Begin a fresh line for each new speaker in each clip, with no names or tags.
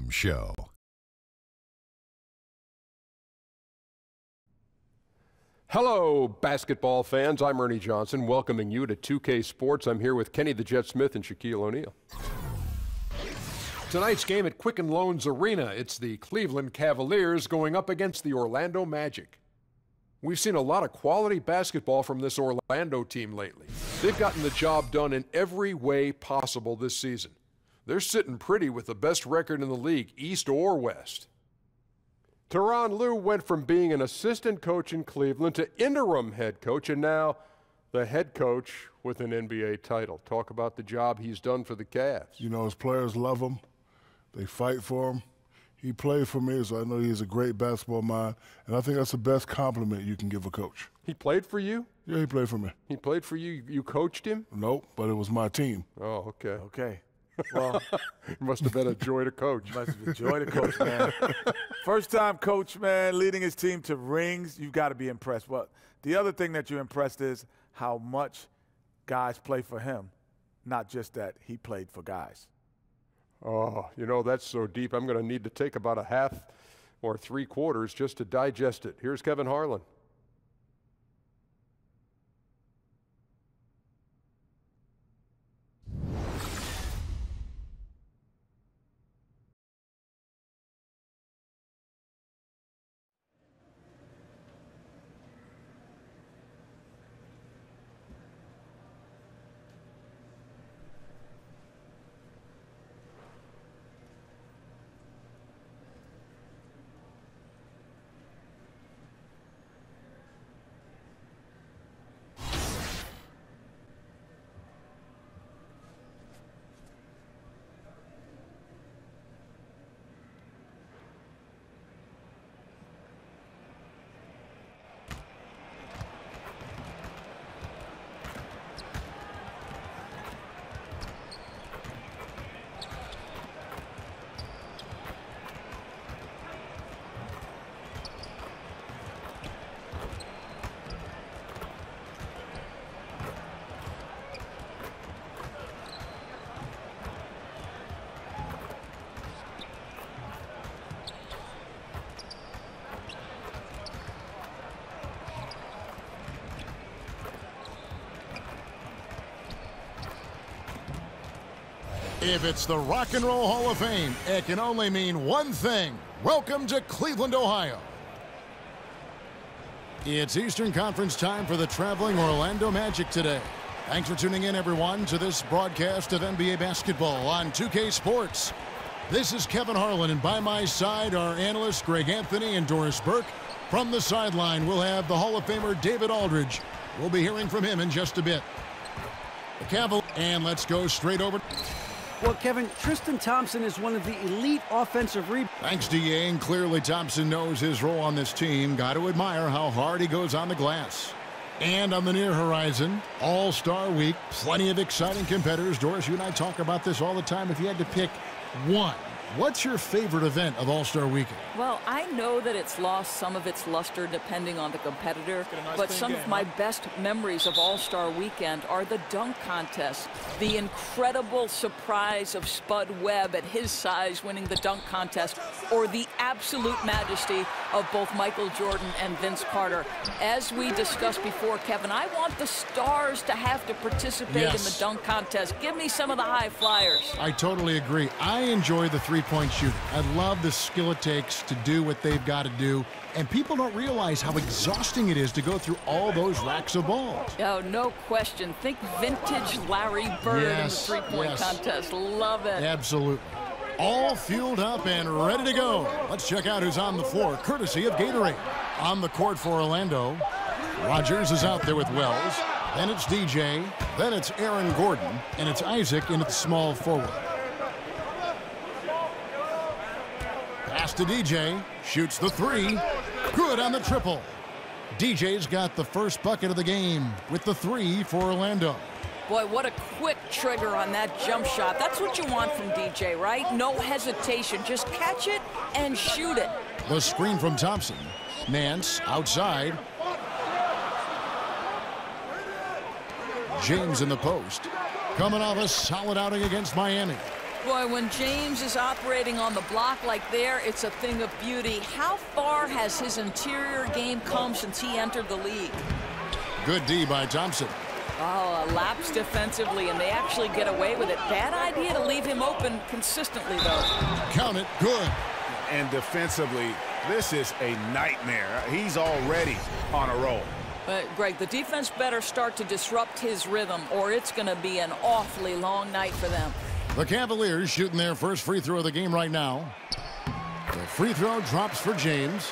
pregame show.
Hello, basketball fans. I'm Ernie Johnson, welcoming you to 2K Sports. I'm here with Kenny the Jet Smith and Shaquille O'Neal. Tonight's game at Quicken Loans Arena, it's the Cleveland Cavaliers going up against the Orlando Magic. We've seen a lot of quality basketball from this Orlando team lately. They've gotten the job done in every way possible this season. They're sitting pretty with the best record in the league, East or West. Tyronn Lue went from being an assistant coach in Cleveland to interim head coach, and now the head coach with an NBA title. Talk about the job he's done for the Cavs.
You know, his players love him. They fight for him. He played for me, so I know he's a great basketball mind, and I think that's the best compliment you can give a coach.
He played for you?
Yeah, he played for me.
He played for you? You coached him?
Nope, but it was my team.
Oh, okay.
Okay. Well,
it must have been a joy to coach.
Must have been a joy to coach, man. First-time coach, man, leading his team to rings. You've got to be impressed. Well, the other thing that you're impressed is how much guys play for him, not just that he played for guys.
Oh, you know, that's so deep. I'm going to need to take about a half or 3/4 just to digest it. Here's Kevin Harlan.
If it's the Rock and Roll Hall of Fame, it can only mean one thing. Welcome to Cleveland, Ohio. It's Eastern Conference time for the traveling Orlando Magic today. Thanks for tuning in, everyone, to this broadcast of NBA basketball on 2K Sports. This is Kevin Harlan, and by my side are analysts Greg Anthony and Doris Burke. From the sideline, we'll have the Hall of Famer David Aldridge. We'll be hearing from him in just a bit. The Cavaliers, and let's go straight over.
Well, Kevin, Tristan Thompson is one of the elite offensive rebounders.
Thanks, D.A., and clearly Thompson knows his role on this team. Got to admire how hard he goes on the glass. And on the near horizon, All-Star Week, plenty of exciting competitors. Doris, you and I talk about this all the time. If you had to pick one, what's your favorite event of All-Star Weekend?
Well, I know that it's lost some of its luster depending on the competitor, but some of my best memories of All-Star Weekend are the dunk contest. The incredible surprise of Spud Webb at his size winning the dunk contest, or the absolute majesty of both Michael Jordan and Vince Carter. As we discussed before, Kevin, I want the stars to have to participate in the dunk contest. Give me some of the high flyers.
I totally agree. I enjoy the three-point shooting. I love the skill it takes to do what they've got to do, and people don't realize how exhausting it is to go through all those racks of balls.
Oh, no question. Think vintage Larry Bird in the three-point contest. Love it.
Absolutely. All fueled up and ready to go. Let's check out who's on the floor, courtesy of Gatorade. On the court for Orlando, Rogers is out there with Wells. Then it's DJ. Then it's Aaron Gordon. And it's Isaac in at small forward. Pass to DJ. Shoots the three. Good on the triple. DJ's got the first bucket of the game with the three for Orlando.
Boy, what a quick trigger on that jump shot. That's what you want from DJ, right? No hesitation. Just catch it and shoot it.
The screen from Thompson. Nance outside. James in the post. Coming off a solid outing against Miami.
Boy, when James is operating on the block like there, it's a thing of beauty. How far has his interior game come since he entered the league?
Good D by Thompson.
Oh, a lapse defensively, and they actually get away with it. Bad idea to leave him open consistently, though.
Count it. Good.
And defensively, this is a nightmare. He's already on a roll.
But, Greg, the defense better start to disrupt his rhythm, or it's going to be an awfully long night for them.
The Cavaliers shooting their first free throw of the game right now. The free throw drops for James.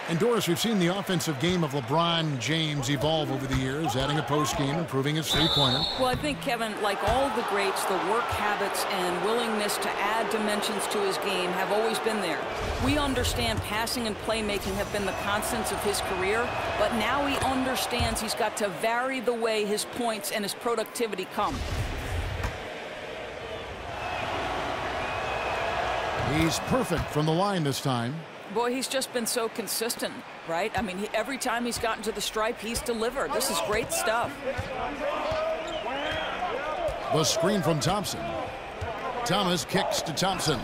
And Doris, we've seen the offensive game of LeBron James evolve over the years, adding a post game, improving his three-pointer.
Well, I think, Kevin, like all the greats, the work habits and willingness to add dimensions to his game have always been there. We understand passing and playmaking have been the constants of his career, but now he understands he's got to vary the way his points and his productivity come.
He's perfect from the line this time.
Boy, he's just been so consistent, right? I mean, every time he's gotten to the stripe, he's delivered. This is great stuff.
The screen from Thompson. Thomas kicks to Thompson.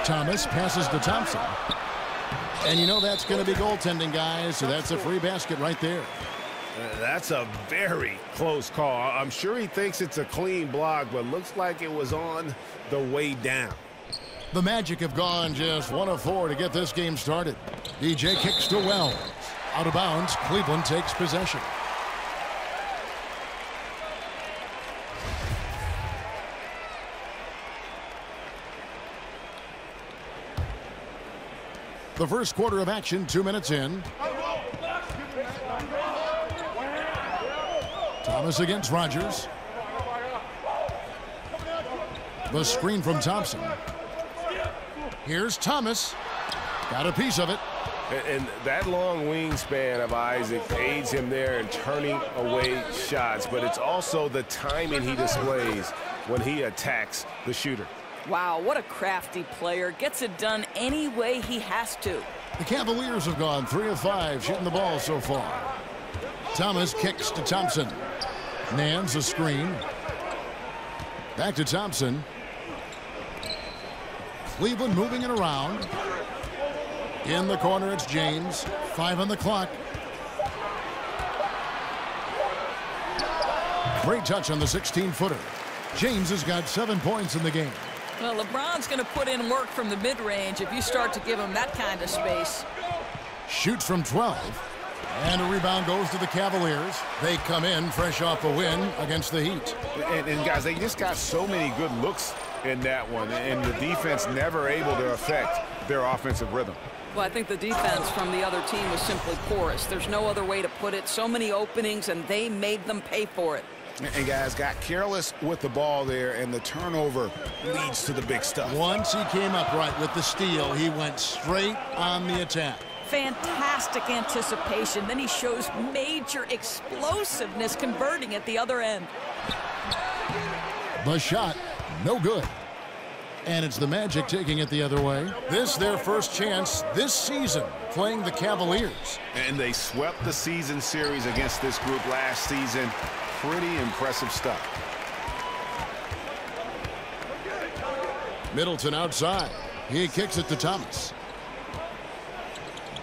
Thomas passes to Thompson. And you know that's going to be goaltending, guys, so that's a free basket right there.
That's a very close call. I'm sure he thinks it's a clean block, but looks like it was on the way down.
The Magic have gone just 1 of 4 to get this game started. DJ kicks to Wells. Out of bounds, Cleveland takes possession. The first quarter of action, 2 minutes in. Thomas against Rogers. The screen from Thompson. Here's Thomas. Got a piece of it.
And that long wingspan of Isaac aids him there in turning away shots, but it's also the timing he displays when he attacks the shooter.
Wow, what a crafty player. Gets it done any way he has to.
The Cavaliers have gone 3 of 5 shooting the ball so far. Thomas kicks to Thompson. Nance a screen. Back to Thompson. Cleveland moving it around. In the corner, it's James. 5 on the clock. Great touch on the 16-footer. James has got 7 points in the game.
Well, LeBron's going to put in work from the mid-range if you start to give him that kind of space.
Shoots from 12. And a rebound goes to the Cavaliers. They come in fresh off a win against the Heat.
And guys, they just got so many good looks in that one, and the defense never able to affect their offensive rhythm.
Well, I think the defense from the other team was simply porous. There's no other way to put it. So many openings, and they made them pay for it.
And guys got careless with the ball there, and the turnover leads to the big stuff.
Once he came upright with the steal, he went straight on the attack.
Fantastic anticipation. Then he shows major explosiveness converting at the other end.
The shot, no good. And it's the Magic taking it the other way. This their first chance this season playing the Cavaliers.
And they swept the season series against this group last season. Pretty impressive stuff.
Middleton outside. He kicks it to Thomas.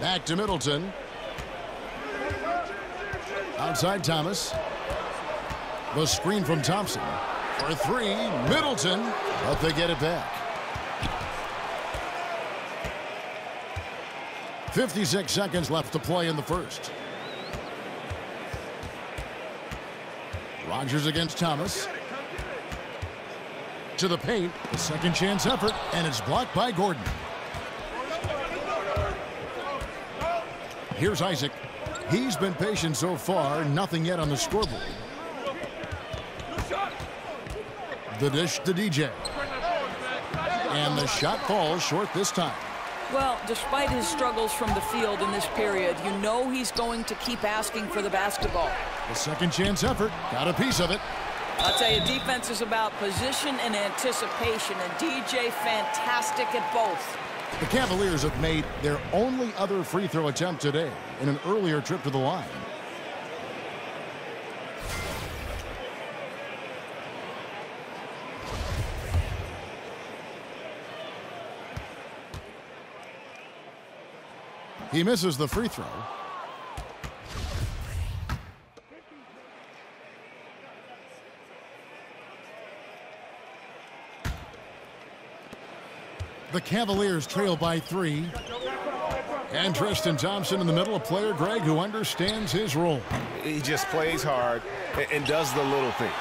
Back to Middleton. Outside Thomas. The screen from Thompson. For 3, Middleton, but they get it back. 56 seconds left to play in the first. Rogers against Thomas. To the paint, a second chance effort, and it's blocked by Gordon. Here's Isaac. He's been patient so far, nothing yet on the scoreboard. The dish to DJ. And the shot falls short this time.
Well, despite his struggles from the field in this period, you know he's going to keep asking for the basketball.
The second chance effort, got a piece of it.
I'll tell you, defense is about position and anticipation, and DJ fantastic at both.
The Cavaliers have made their only other free throw attempt today in an earlier trip to the line. He misses the free throw. The Cavaliers trail by 3. And Tristan Thompson in the middle, a player, Greg, who understands his role.
He just plays hard and does the little things.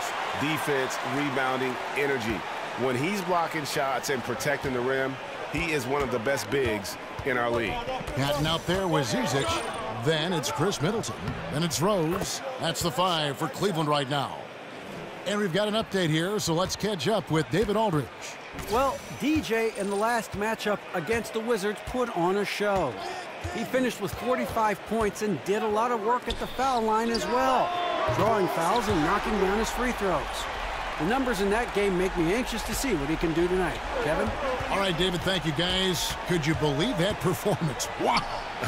Defense, rebounding, energy. When he's blocking shots and protecting the rim, he is one of the best bigs in our league.
Patton out there with Zizic. Then it's Chris Middleton. Then it's Rose. That's the 5 for Cleveland right now. And we've got an update here, so let's catch up with David Aldridge.
Well, DJ in the last matchup against the Wizards put on a show. He finished with 45 points and did a lot of work at the foul line as well, drawing fouls and knocking down his free throws. The numbers in that game make me anxious to see what he can do tonight. Kevin?
All right, David, thank you, guys. Could you believe that performance? Wow!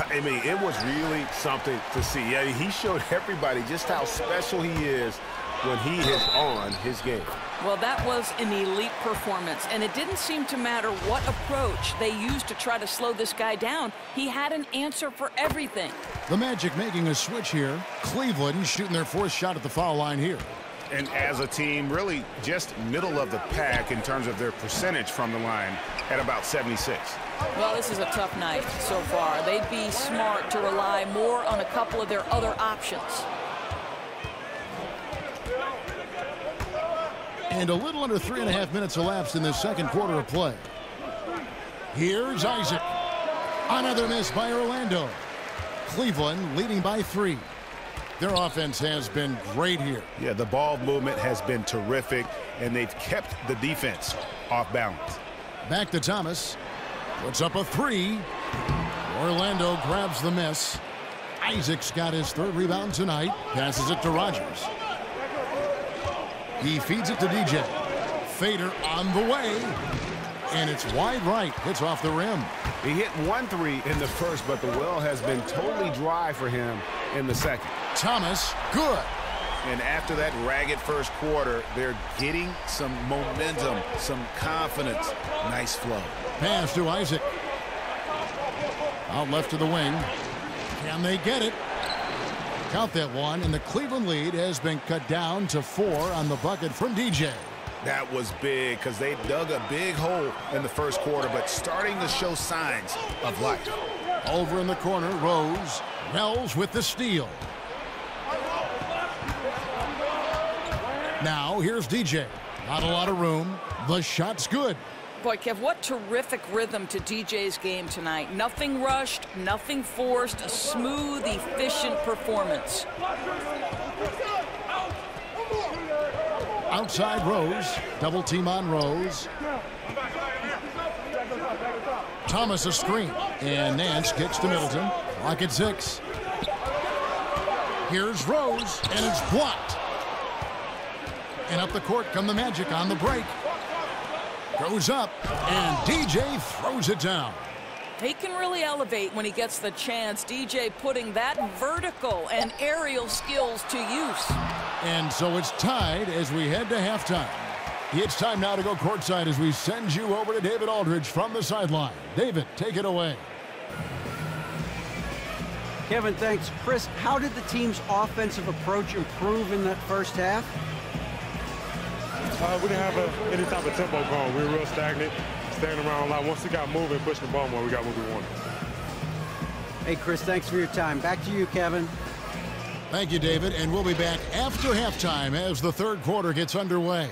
I mean, it was really something to see. Yeah, he showed everybody just how special he is when he is on his game.
Well, that was an elite performance, and it didn't seem to matter what approach they used to try to slow this guy down. He had an answer for everything.
The Magic making a switch here. Cleveland shooting their 4th shot at the foul line here.
And as a team, really just middle of the pack in terms of their percentage from the line at about 76.
Well, this is a tough night so far. They'd be smart to rely more on a couple of their other options.
And a little under 3.5 minutes elapsed in the second quarter of play. Here's Isaac. Another miss by Orlando. Cleveland leading by 3. Their offense has been great here.
Yeah, the ball movement has been terrific, and they've kept the defense off balance.
Back to Thomas. Puts up a 3. Orlando grabs the miss. Isaac's got his 3rd rebound tonight. Passes it to Rogers. He feeds it to DJ. Fader on the way. And it's wide right. Hits off the rim.
He hit 1 3 in the first, but the well has been totally dry for him in the second.
Thomas, good.
And after that ragged first quarter, they're getting some momentum, some confidence. Nice flow.
Pass to Isaac. Out left to the wing. Can they get it? Count that one, and the Cleveland lead has been cut down to 4 on the bucket from DJ.
That was big because they dug a big hole in the first quarter, but starting to show signs of life.
Over in the corner, Rose. Wells with the steal. Now here's DJ. Not a lot of room. The shot's good.
Boy, Kev, what terrific rhythm to DJ's game tonight. Nothing rushed, nothing forced, a smooth, efficient performance.
Outside Rose. Double team on Rose. Thomas a screen. And Nance kicks to Middleton. Clock at 6. Here's Rose, and it's blocked. And up the court come the Magic on the break. Goes up, and DJ throws it down.
He can really elevate when he gets the chance. DJ putting that vertical and aerial skills to use.
And so it's tied as we head to halftime. It's time now to go courtside as we send you over to David Aldridge from the sideline. David, take it away.
Kevin, thanks. Chris, how did the team's offensive approach improve in that first half?
We didn't have any type of tempo going. We were real stagnant, standing around a lot. Once we got moving, pushing the ball more, we got what we wanted.
Hey, Chris, thanks for your time. Back to you, Kevin.
Thank you, David. And we'll be back after halftime as the third quarter gets underway.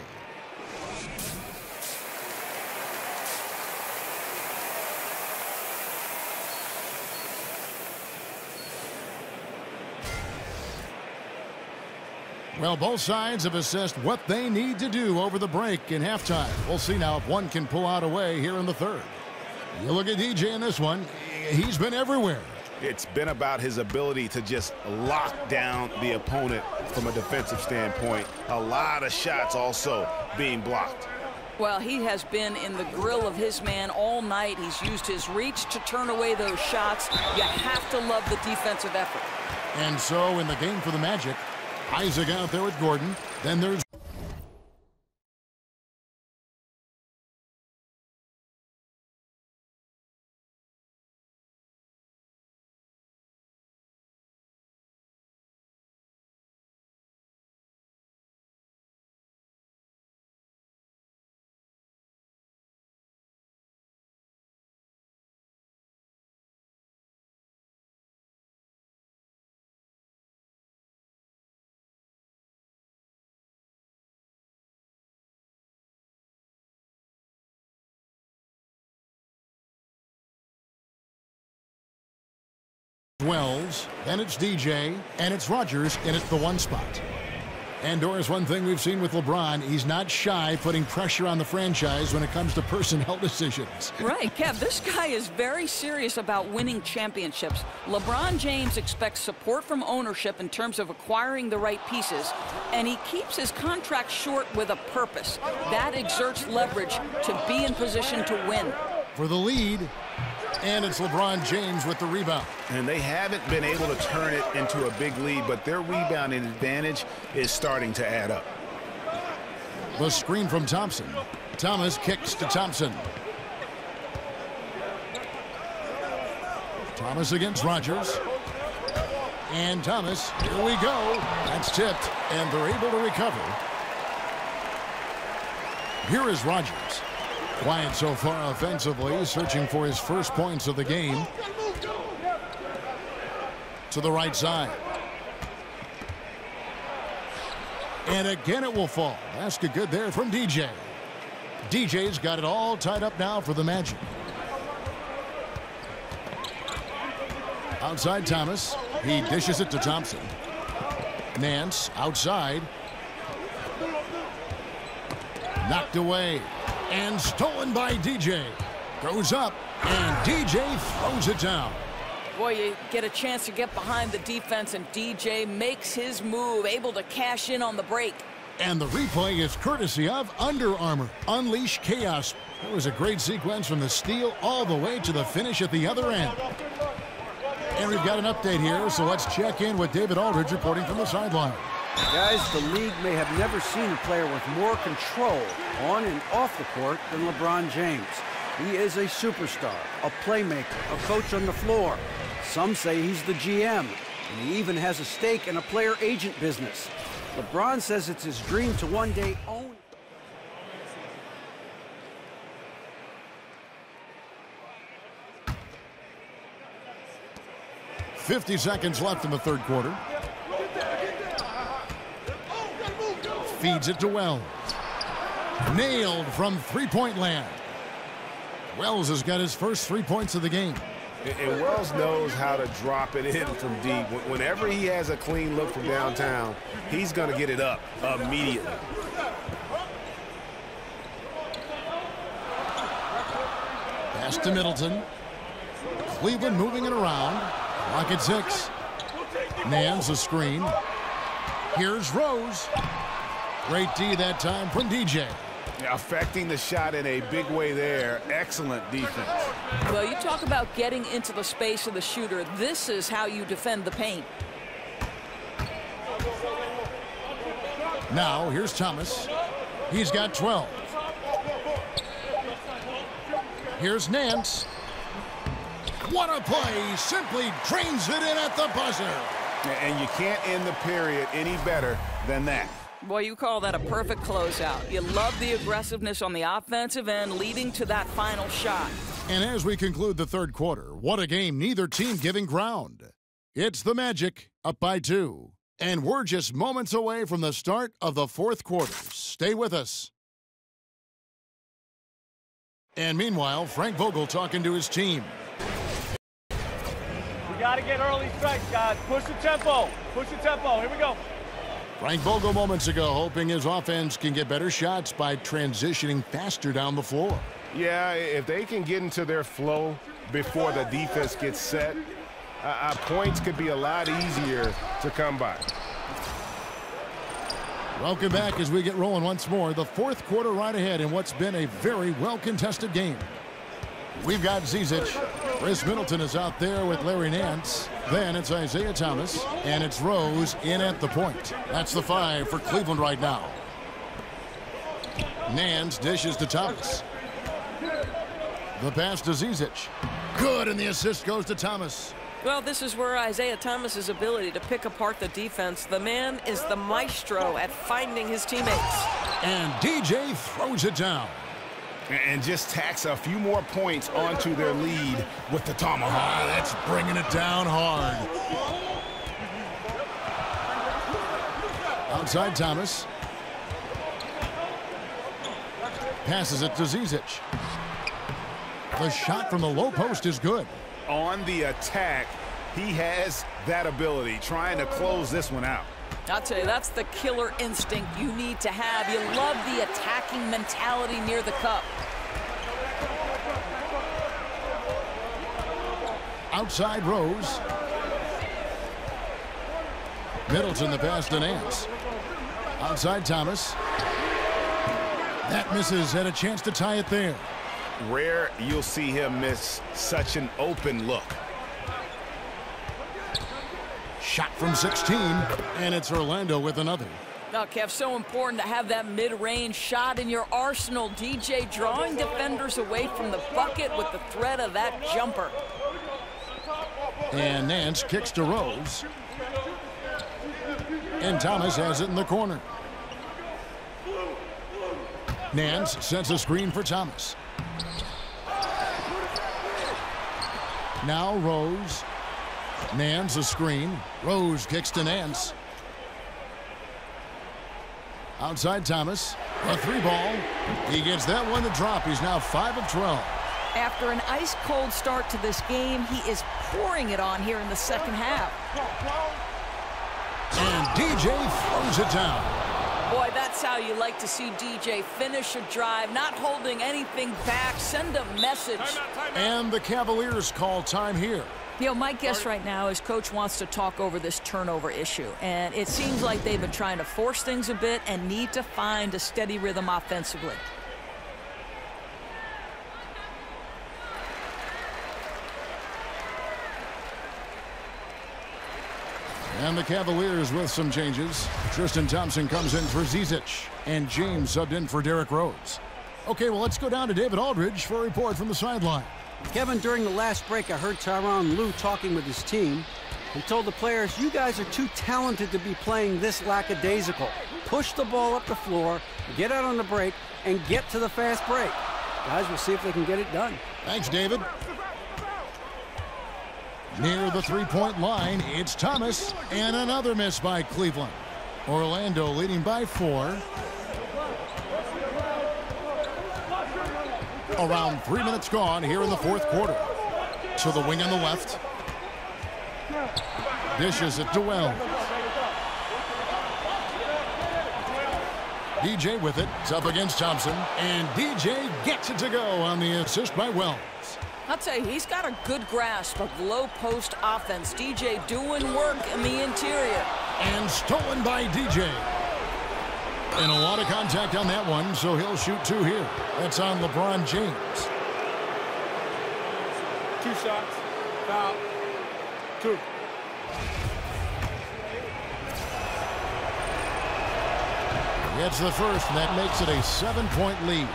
Well, both sides have assessed what they need to do over the break in halftime. We'll see now if one can pull out a way here in the third. You look at DJ in this one. He's been everywhere.
It's been about his ability to just lock down the opponent from a defensive standpoint. A lot of shots also being blocked.
Well, he has been in the grill of his man all night. He's used his reach to turn away those shots. You have to love the defensive effort.
And so in the game for the Magic, Isaac out there with Gordon. Then there's Wells, then it's DJ, and it's Rogers in at the 1 spot. And Doris, one thing we've seen with LeBron, he's not shy putting pressure on the franchise when it comes to personnel decisions.
Right, Kev, this guy is very serious about winning championships. LeBron James expects support from ownership in terms of acquiring the right pieces, and he keeps his contract short with a purpose. That exerts leverage to be in position to win.
For the lead, and it's LeBron James with the rebound.
And they haven't been able to turn it into a big lead, but their rebounding advantage is starting to add up.
The screen from Thompson. Thomas kicks to Thompson. Thomas against Rogers. And Thomas, here we go. That's tipped, and they're able to recover. Here is Rogers. Quiet so far offensively, searching for his first points of the game. To the right side. And again it will fall. Basket good there from DJ. DJ's got it all tied up now for the Magic. Outside Thomas. He dishes it to Thompson. Nance outside. Knocked away. And stolen by DJ. Goes up, and DJ throws it down.
Boy, you get a chance to get behind the defense, and DJ makes his move, able to cash in on the break.
And the replay is courtesy of Under Armour. Unleash chaos. It was a great sequence from the steal all the way to the finish at the other end. And we've got an update here, so let's check in with David Aldridge reporting from the sideline.
Guys, the league may have never seen a player with more control on and off the court than LeBron James. He is a superstar, a playmaker, a coach on the floor. Some say he's the GM, and he even has a stake in a player agent business. LeBron says it's his dream to one day own.
.50 seconds left in the third quarter. Feeds it to Wells. Nailed from three-point land. Wells has got his first 3 points of the game.
And Wells knows how to drop it in from deep. Whenever he has a clean look from downtown, he's going to get it up immediately.
Pass to Middleton. Cleveland moving it around. Clock at 6. Nance a screen. Here's Rose. Great D that time from DJ.
Affecting the shot in a big way there. Excellent defense.
Well, you talk about getting into the space of the shooter. This is how you defend the paint.
Now, here's Thomas. He's got 12. Here's Nance. What a play. Simply drains it in at the buzzer.
And you can't end the period any better than that.
Boy, you call that a perfect closeout. You love the aggressiveness on the offensive end leading to that final shot.
And as we conclude the third quarter, what a game, neither team giving ground. It's the Magic, up by 2. And we're just moments away from the start of the fourth quarter. Stay with us. And meanwhile, Frank Vogel talking to his team.
We got to get early strikes, guys. Push the tempo. Push the tempo. Here we go.
Frank Vogel moments ago hoping his offense can get better shots by transitioning faster down the floor.
Yeah, if they can get into their flow before the defense gets set, points could be a lot easier to come by.
Welcome back as we get rolling once more. The fourth quarter right ahead in what's been a very well-contested game. We've got Zizic. Chris Middleton is out there with Larry Nance. Then it's Isaiah Thomas, and it's Rose in at the point. That's the 5 for Cleveland right now. Nance dishes to Thomas. The pass to Zizic. Good, and the assist goes to Thomas.
Well, this is where Isaiah Thomas's ability to pick apart the defense. The man is the maestro at finding his teammates.
And DJ throws it down.
And just tacks a few more points onto their lead with the tomahawk.
That's bringing it down hard. Outside Thomas. Passes it to Zizic. The shot from the low post is good.
On the attack, He has that ability, trying to close this one out.
I'll tell you, that's the killer instinct you need to have. You love the attacking mentality near the cup.
Outside Rose. Middleton the pass to Nance. Outside Thomas. That misses. Had a chance to tie it there.
Rare you'll see him miss such an open look.
Shot from 16, and it's Orlando with another.
Now, Kev, so important to have that mid-range shot in your arsenal. DJ drawing defenders away from the bucket with the threat of that jumper.
And Nance kicks to Rose. And Thomas has it in the corner. Nance sets a screen for Thomas. Now Rose. Nance a screen. Rose kicks to Nance. Outside Thomas. A 3-ball. He gets that one to drop. He's now 5 of 12.
After an ice-cold start to this game, he is pouring it on here in the second half.
And DJ throws it down.
Boy, that's how you like to see DJ finish a drive, not holding anything back, send a message.
And the Cavaliers call time here.
You know, my guess right now is Coach wants to talk over this turnover issue, and it seems like they've been trying to force things a bit and need to find a steady rhythm offensively.
And the Cavaliers with some changes. Tristan Thompson comes in for Zizic, and James subbed in for Derrick Rose. Okay, well, let's go down to David Aldridge for a report from the sideline.
Kevin, during the last break, I heard Tyronn Lue talking with his team. He told the players, you guys are too talented to be playing this lackadaisical. Push the ball up the floor, get out on the break, and get to the fast break. Guys, we'll see if they can get it done.
Thanks, David. Near the three-point line, it's Thomas, and another miss by Cleveland. Orlando leading by 4. Around 3 minutes gone here in the fourth quarter. To the wing on the left. Dishes it to Wells. DJ with it. It's up against Thompson, and DJ gets it to go on the assist by Wells.
I'll tell you, he's got a good grasp of low post offense. DJ doing work in the interior.
And stolen by DJ. And a lot of contact on that one, so he'll shoot 2 here. That's on LeBron James.
2 shots. Foul. 2.
Gets the first, and that makes it a 7-point lead.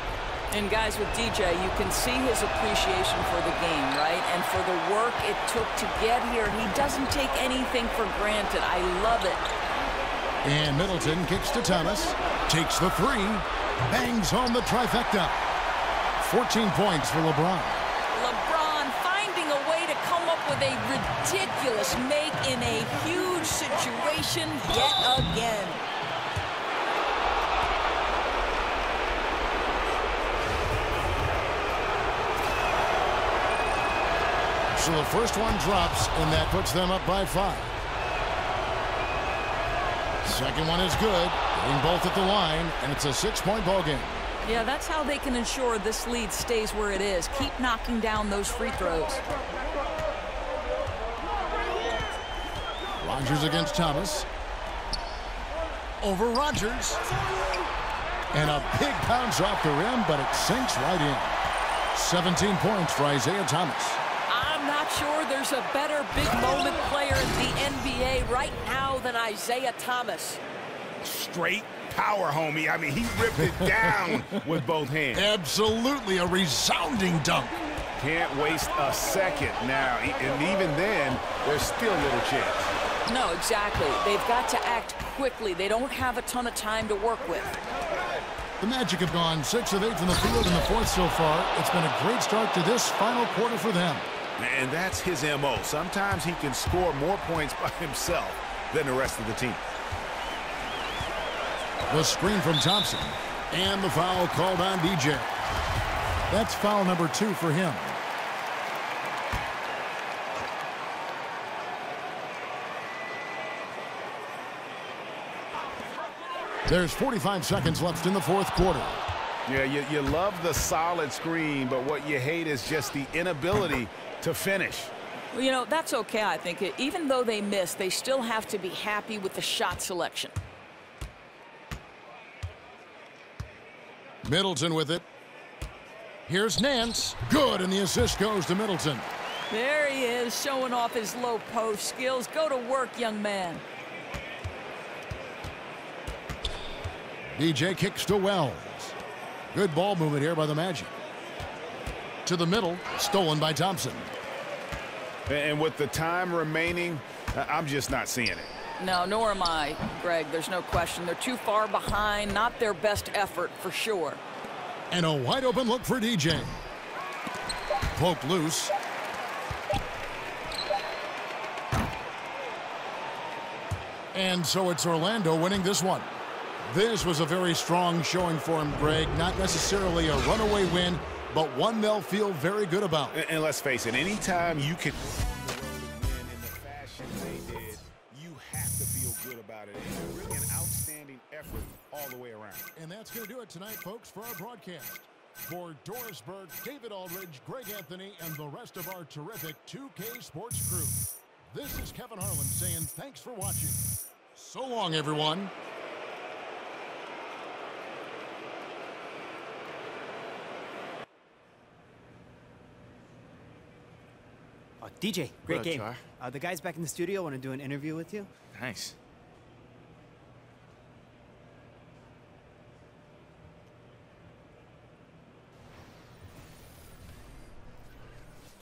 And guys, with DJ, you can see his appreciation for the game, right? And for the work it took to get here. He doesn't take anything for granted. I love it.
And Middleton kicks to Thomas. Takes the 3. Bangs home the trifecta. 14 points for LeBron.
LeBron finding a way to come up with a ridiculous make in a huge situation yet again.
So the first one drops, and that puts them up by 5. Second one is good. Getting both at the line, and it's a 6-point ball game.
Yeah, that's how they can ensure this lead stays where it is. Keep knocking down those free throws.
Rodgers against Thomas. Over Rodgers. And a big bounce off the rim, but it sinks right in. 17 points for Isaiah Thomas.
I'm not sure there's a better big moment player in the NBA right now than Isaiah Thomas.
Straight power, homie. I mean, he ripped it down with both hands.
Absolutely a resounding dunk.
Can't waste a second now. And even then, there's still little chance.
No, exactly. They've got to act quickly. They don't have a ton of time to work with.
The Magic have gone 6 of 8 from the field in the fourth so far. It's been a great start to this final quarter for them.
And that's his MO. Sometimes he can score more points by himself than the rest of the team.
The screen from Thompson. And the foul called on DJ. That's foul number 2 for him. There's 45 seconds left in the fourth quarter.
Yeah, you love the solid screen, but what you hate is just the inability to finish.
Well, you know, that's okay, I think. Even though they miss, they still have to be happy with the shot selection.
Middleton with it. Here's Nance. Good, and the assist goes to Middleton.
There he is, showing off his low post skills. Go to work, young man.
DJ kicks to Wells. Good ball movement here by the Magic. To the middle, stolen by Thompson.
And with the time remaining, I'm just not seeing it.
No, nor am I, Greg. There's no question. They're too far behind. Not their best effort, for sure.
And a wide open look for DJ. Poked loose. And so it's Orlando winning this one. This was a very strong showing for him, Greg. Not necessarily a runaway win, but one they'll feel very good about.
And let's face it, anytime you can win in the fashion they did, you have to feel good about it. It's really an outstanding effort all the way around.
And that's going to do it tonight, folks, for our broadcast. For Doris Burke, David Aldridge, Greg Anthony, and the rest of our terrific 2K Sports crew, this is Kevin Harlan saying thanks for watching. So long, everyone.
DJ, great game. The guys back in the studio want to do an interview with you.
Nice.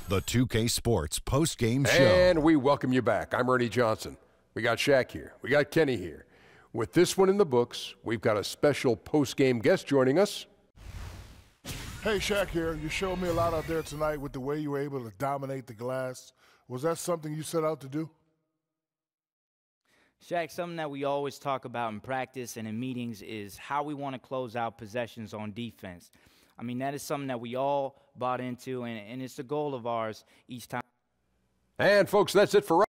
The 2K Sports post-game show.
And we welcome you back. I'm Ernie Johnson. We got Shaq here. We got Kenny here. With this one in the books, we've got a special post-game guest joining us.
Hey, Shaq here. You showed me a lot out there tonight with the way you were able to dominate the glass. Was that something you set out to do?
Shaq, something that we always talk about in practice and in meetings is how we want to close out possessions on defense. I mean, that is something that we all bought into, and it's the goal of ours each time.
And, folks, that's it for us.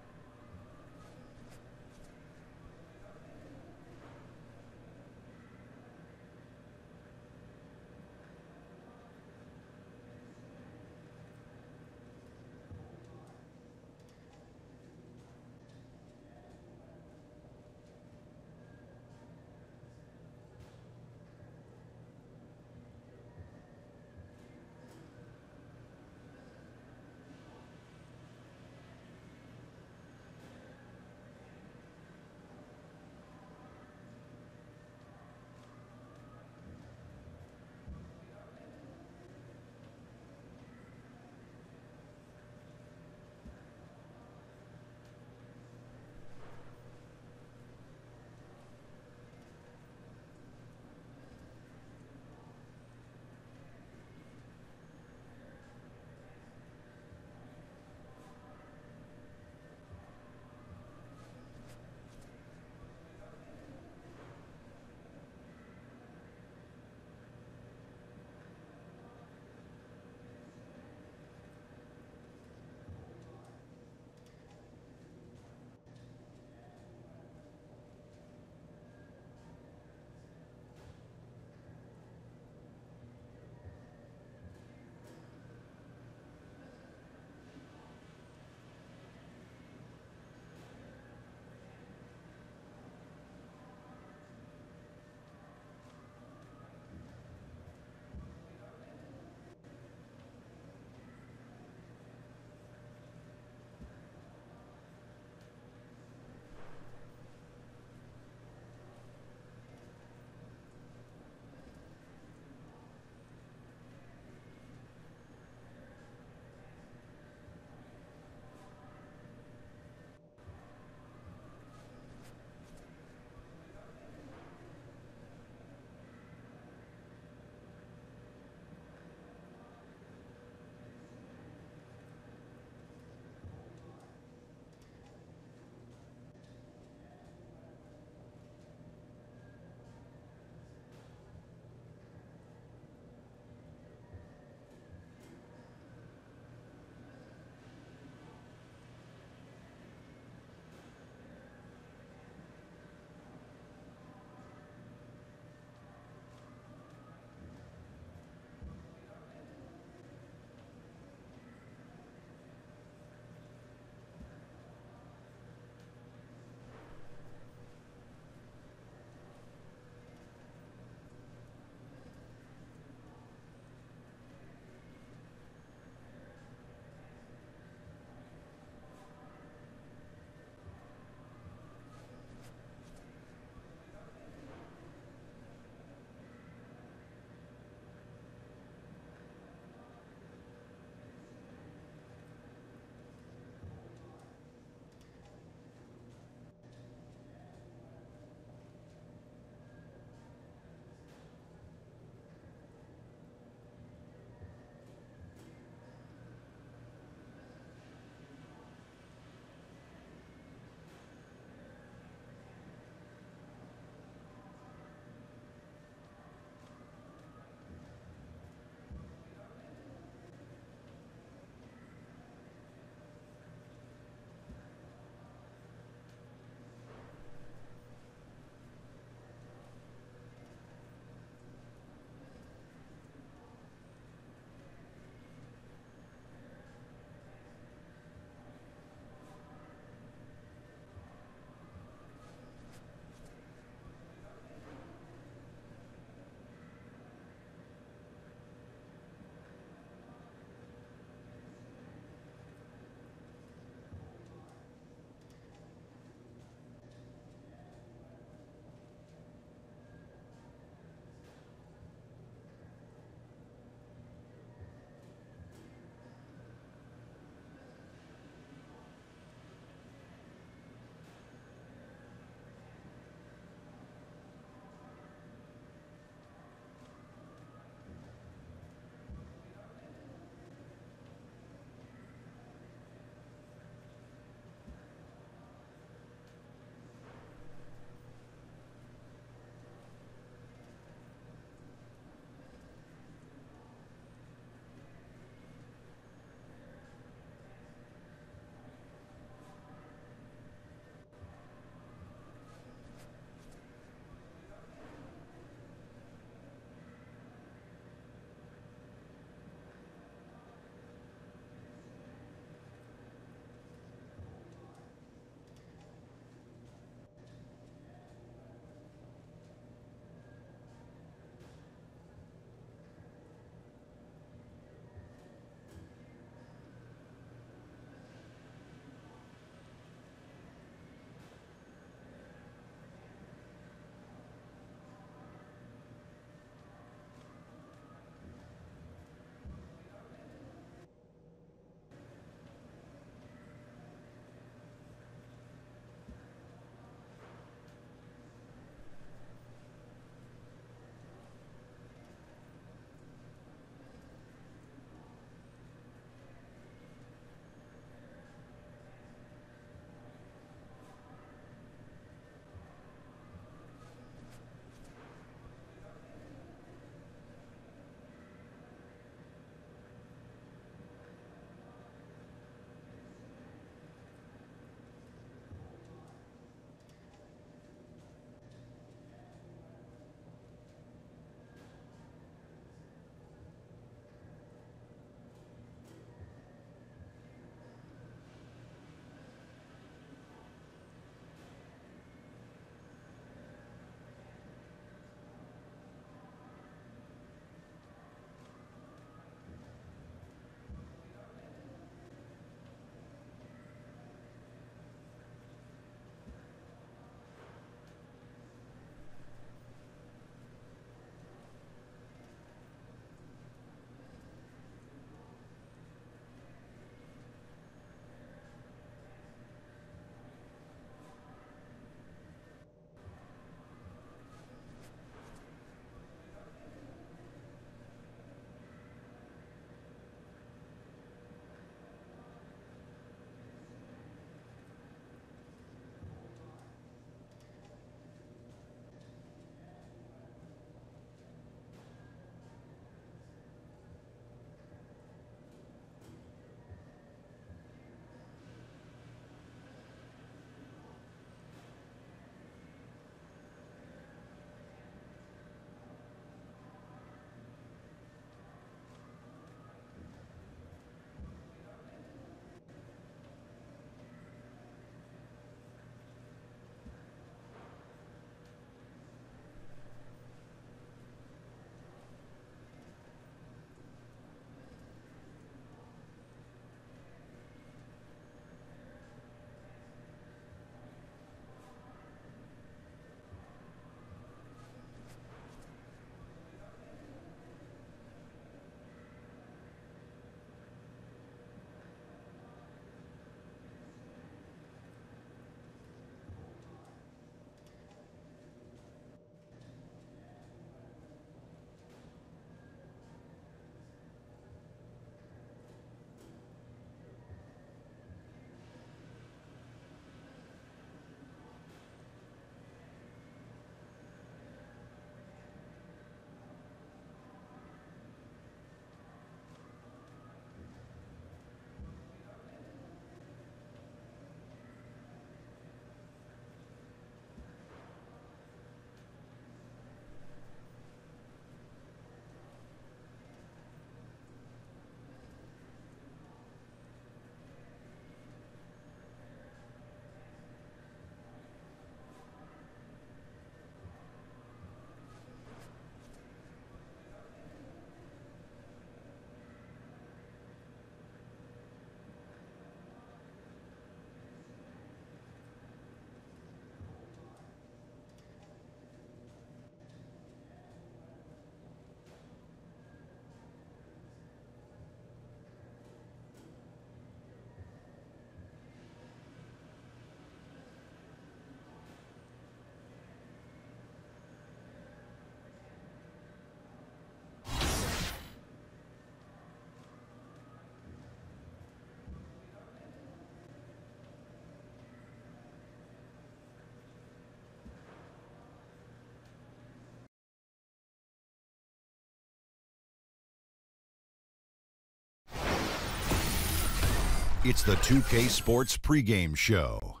It's the 2K Sports pregame show.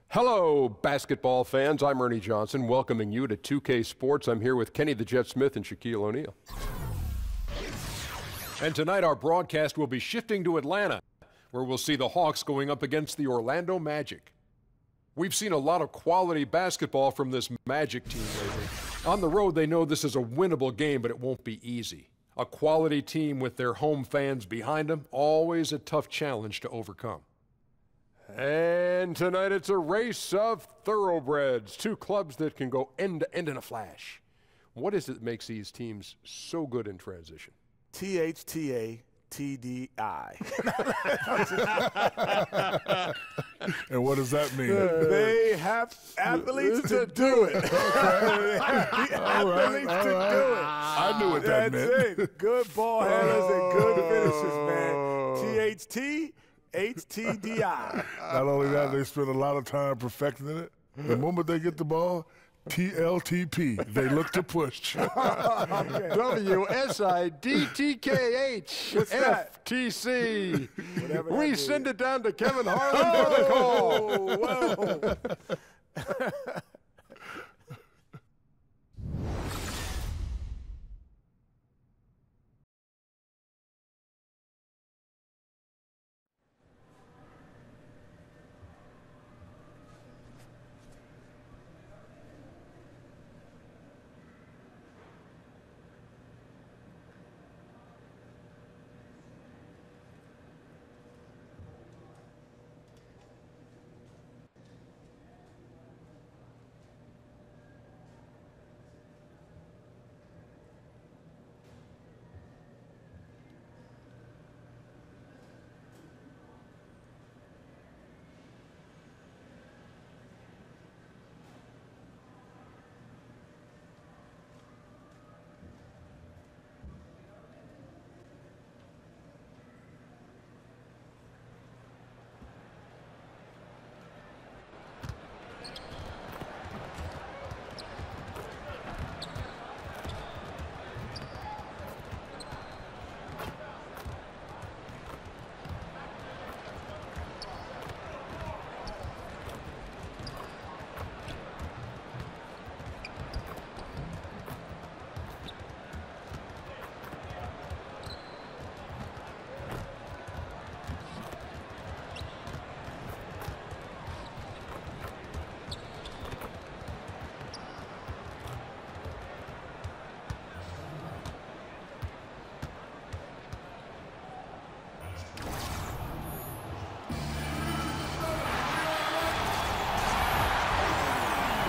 Hello, basketball fans. I'm Ernie Johnson, welcoming you to 2K Sports. I'm here with Kenny the Jet Smith and Shaquille O'Neal. And tonight our broadcast will be shifting to Atlanta, where we'll see the Hawks going up against the Orlando Magic. We've seen a lot of quality basketball from this Magic team lately. On the road, they know this is a winnable game, but it won't be easy. A quality team with their home fans behind them, always a tough challenge to overcome. And tonight it's a race of thoroughbreds, two clubs that can go end to end in a flash. What is it that makes these teams so good in transition?
THTA. TDI.
And what does that mean?
They have athletes to do it. Athletes to do it.
I knew what that meant.
That's it. Good ball handlers and good finishes, man. THT, HTDI.
Not only that, they spend a lot of time perfecting it. The moment they get the ball, TLTP, they look to push.
WSIDTKH FTC. We send it down to Kevin Harlan for the call.
Whoa.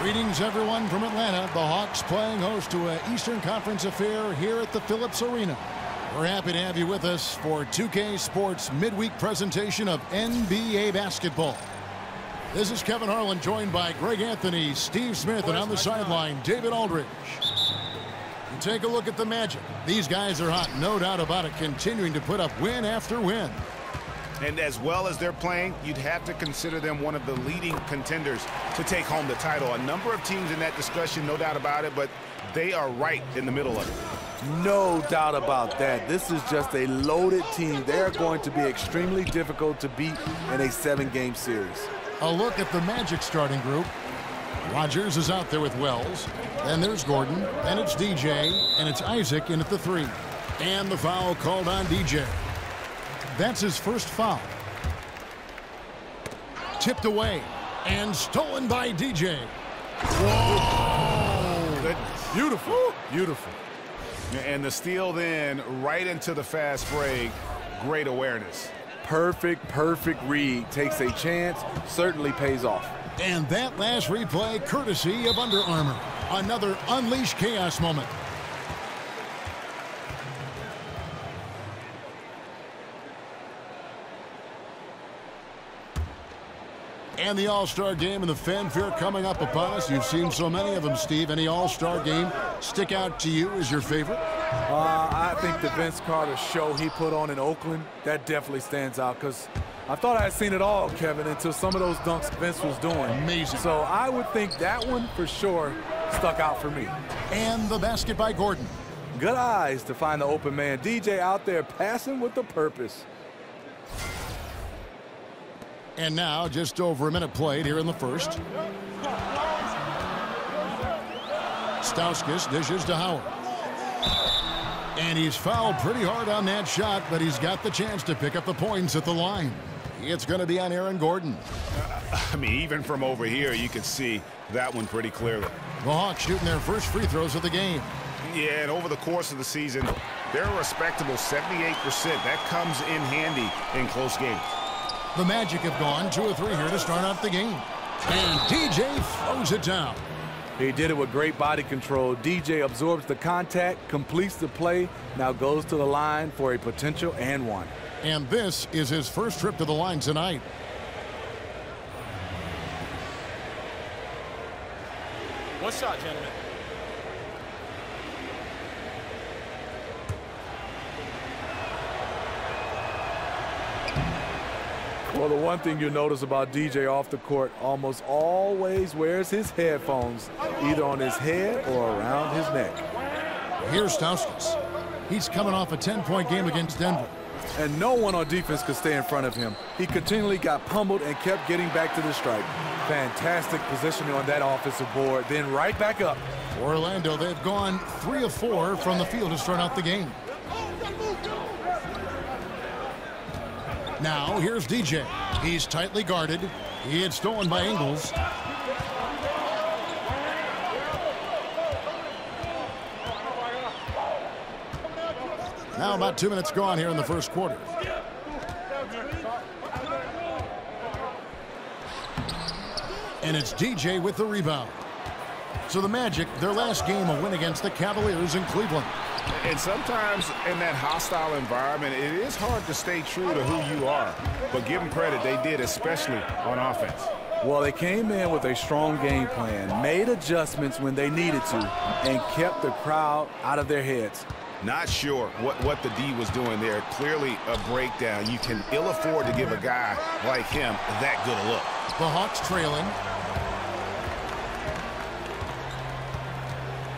Greetings, everyone, from Atlanta. The Hawks playing host to an Eastern Conference affair here at the Phillips Arena. We're happy to have you with us for 2K Sports midweek presentation of NBA basketball. This is Kevin Harlan, joined by Greg Anthony, Steve Smith, and on the sideline, David Aldridge. And take a look at the Magic. These guys are hot, no doubt about it, continuing to put up win after win.
And as well as they're playing, you'd have to consider them one of the leading contenders to take home the title. A number of teams in that discussion, no doubt about it, but they are right in the middle of it.
No doubt about that. This is just a loaded team. They are going to be extremely difficult to beat in a 7-game series.
A look at the Magic starting group. Rogers is out there with Wells. Then there's Gordon. Then it's DJ. And it's Isaac in at the 3. And the foul called on DJ. That's his first foul. Tipped away and stolen by DJ. Whoa!
Goodness.
Beautiful. Beautiful.
And the steal then right into the fast break. Great awareness.
Perfect read. Takes a chance, certainly pays off.
And that last replay courtesy of Under Armour. Another Unleash Chaos moment. And the All-Star game and the fanfare coming up upon us. You've seen so many of them, Steve. Any All-Star game stick out to you as your favorite?
I think the Vince Carter show he put on in Oakland, that definitely stands out because I thought I had seen it all, Kevin, until some of those dunks Vince was doing.
Amazing.
So I would think that one for sure stuck out for me.
And the basket by Gordon.
Good eyes to find the open man. DJ out there passing with a purpose.
And now just over a minute played here in the first. Stauskas dishes to Howard. And he's fouled pretty hard on that shot, but he's got the chance to pick up the points at the line. It's going to be on Aaron Gordon.
I mean, even from over here, you can see that one pretty clearly.
The Hawks shooting their first free throws of the game.
Yeah, and over the course of the season, they're a respectable 78%. That comes in handy in close games.
The Magic have gone 2 of 3 here to start out the game. And DJ throws it down.
He did it with great body control. DJ absorbs the contact, completes the play, now goes to the line for a potential and one.
And this is his first trip to the line tonight.
One shot, gentlemen.
Well, the one thing you notice about DJ off the court, almost always wears his headphones, either on his head or around his neck.
Here's Stauskas. He's coming off a 10-point game against Denver.
And no one on defense could stay in front of him. He continually got pummeled and kept getting back to the stripe. Fantastic positioning on that offensive board, then right back up.
Orlando, they've gone 3 of 4 from the field to start out the game. Now, here's DJ. He's tightly guarded. He had stolen by Ingles. Now about 2 minutes gone here in the first quarter. And it's DJ with the rebound. So the Magic, their last game, a win against the Cavaliers in Cleveland.
And sometimes in that hostile environment, it is hard to stay true to who you are. But give them credit, they did, especially on offense.
Well, they came in with a strong game plan, made adjustments when they needed to, and kept the crowd out of their heads.
Not sure what the D was doing there. Clearly a breakdown. You can ill afford to give a guy like him that good a look.
The Hawks trailing.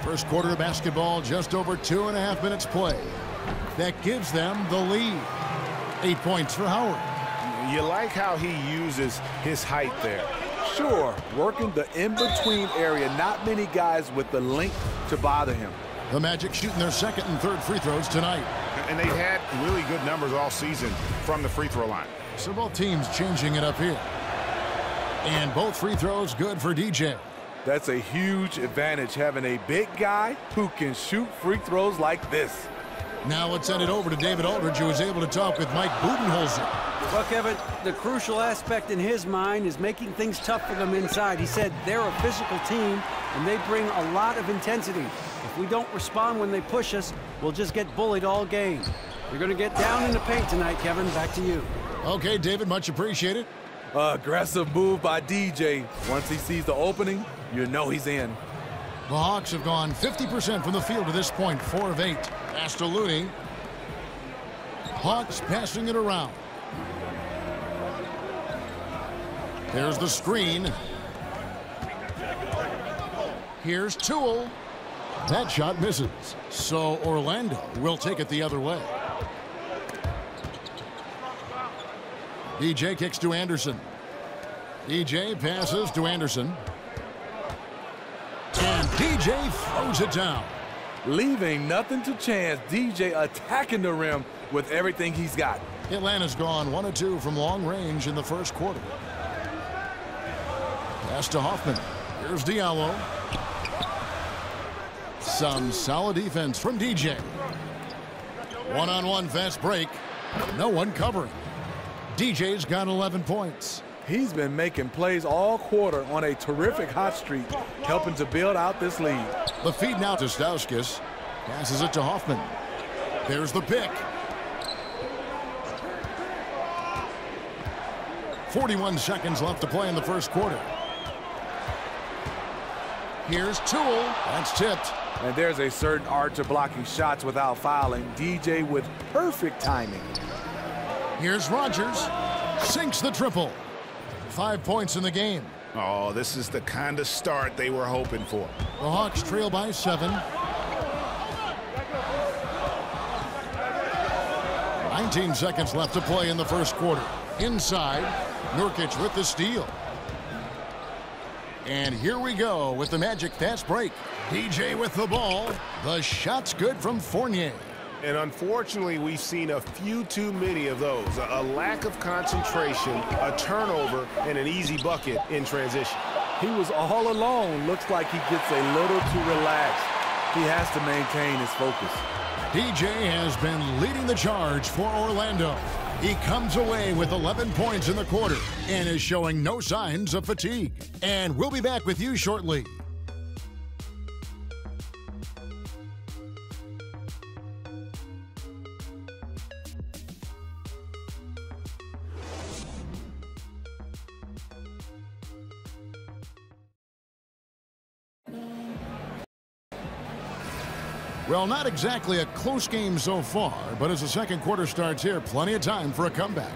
First quarter of basketball, just over 2.5 minutes play. That gives them the lead. 8 points for Howard.
You like how he uses his height there.
Sure, working the in-between area. Not many guys with the length to bother him.
The Magic shooting their second and third free throws tonight.
And they've had really good numbers all season from the free throw line.
So both teams changing it up here. And both free throws good for DJ.
That's a huge advantage, having a big guy who can shoot free throws like this.
Now let's send it over to David Aldridge, who was able to talk with Mike Budenholzer.
Well, Kevin, the crucial aspect in his mind is making things tough for them inside. He said they're a physical team, and they bring a lot of intensity. If we don't respond when they push us, we'll just get bullied all game. You're going to get down in the paint tonight, Kevin. Back to you.
Okay, David, much appreciated.
Aggressive move by DJ. Once he sees the opening, you know he's in.
The Hawks have gone 50% from the field to this point, 4 of 8. Pass to Looney. Hawks passing it around. There's the screen. Here's Toole. That shot misses. So Orlando will take it the other way. DJ kicks to Anderson. DJ passes to Anderson. And DJ throws it down.
Leaving nothing to chance. DJ attacking the rim with everything he's got.
Atlanta's gone 1 of 2 from long range in the first quarter. Pass to Hoffman. Here's Diallo. Some solid defense from DJ. One-on-one fast break. No one covering. DJ's got 11 points.
He's been making plays all quarter on a terrific hot streak, helping to build out this lead.
The feed now to Stauskas. Passes it to Hoffman. There's the pick. 41 seconds left to play in the first quarter. Here's Toole. That's tipped.
And there's a certain art to blocking shots without fouling. DJ with perfect timing.
Here's Rogers. Sinks the triple. 5 points in the game.
Oh, this is the kind of start they were hoping for.
The Hawks trail by 7. 19 seconds left to play in the first quarter. Inside, Nurkic with the steal. And here we go with the Magic fast break. DJ with the ball. The shot's good from Fournier.
And unfortunately, we've seen a few too many of those. A lack of concentration, a turnover, and an easy bucket in transition.
He was all alone. Looks like he gets a little too relaxed. He has to maintain his focus.
DJ has been leading the charge for Orlando. He comes away with 11 points in the quarter and is showing no signs of fatigue. And we'll be back with you shortly. Well, not exactly a close game so far, but as the second quarter starts here, plenty of time for a comeback.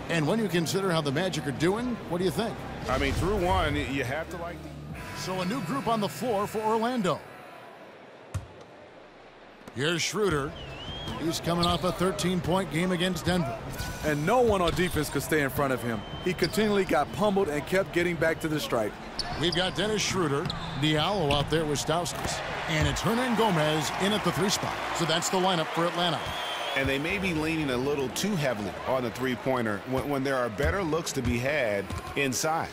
And when you consider how the Magic are doing, what do you think?
I mean, through one, you have to like...
So a new group on the floor for Orlando. Here's Schroeder. He's coming off a 13-point game against Denver.
And no one on defense could stay in front of him. He continually got pummeled and kept getting back to the stripe.
We've got Dennis Schroeder, Diallo out there with Stauskas, and it's Hernan Gomez in at the 3 spot. So that's the lineup for Atlanta.
And they may be leaning a little too heavily on the three-pointer when there are better looks to be had inside.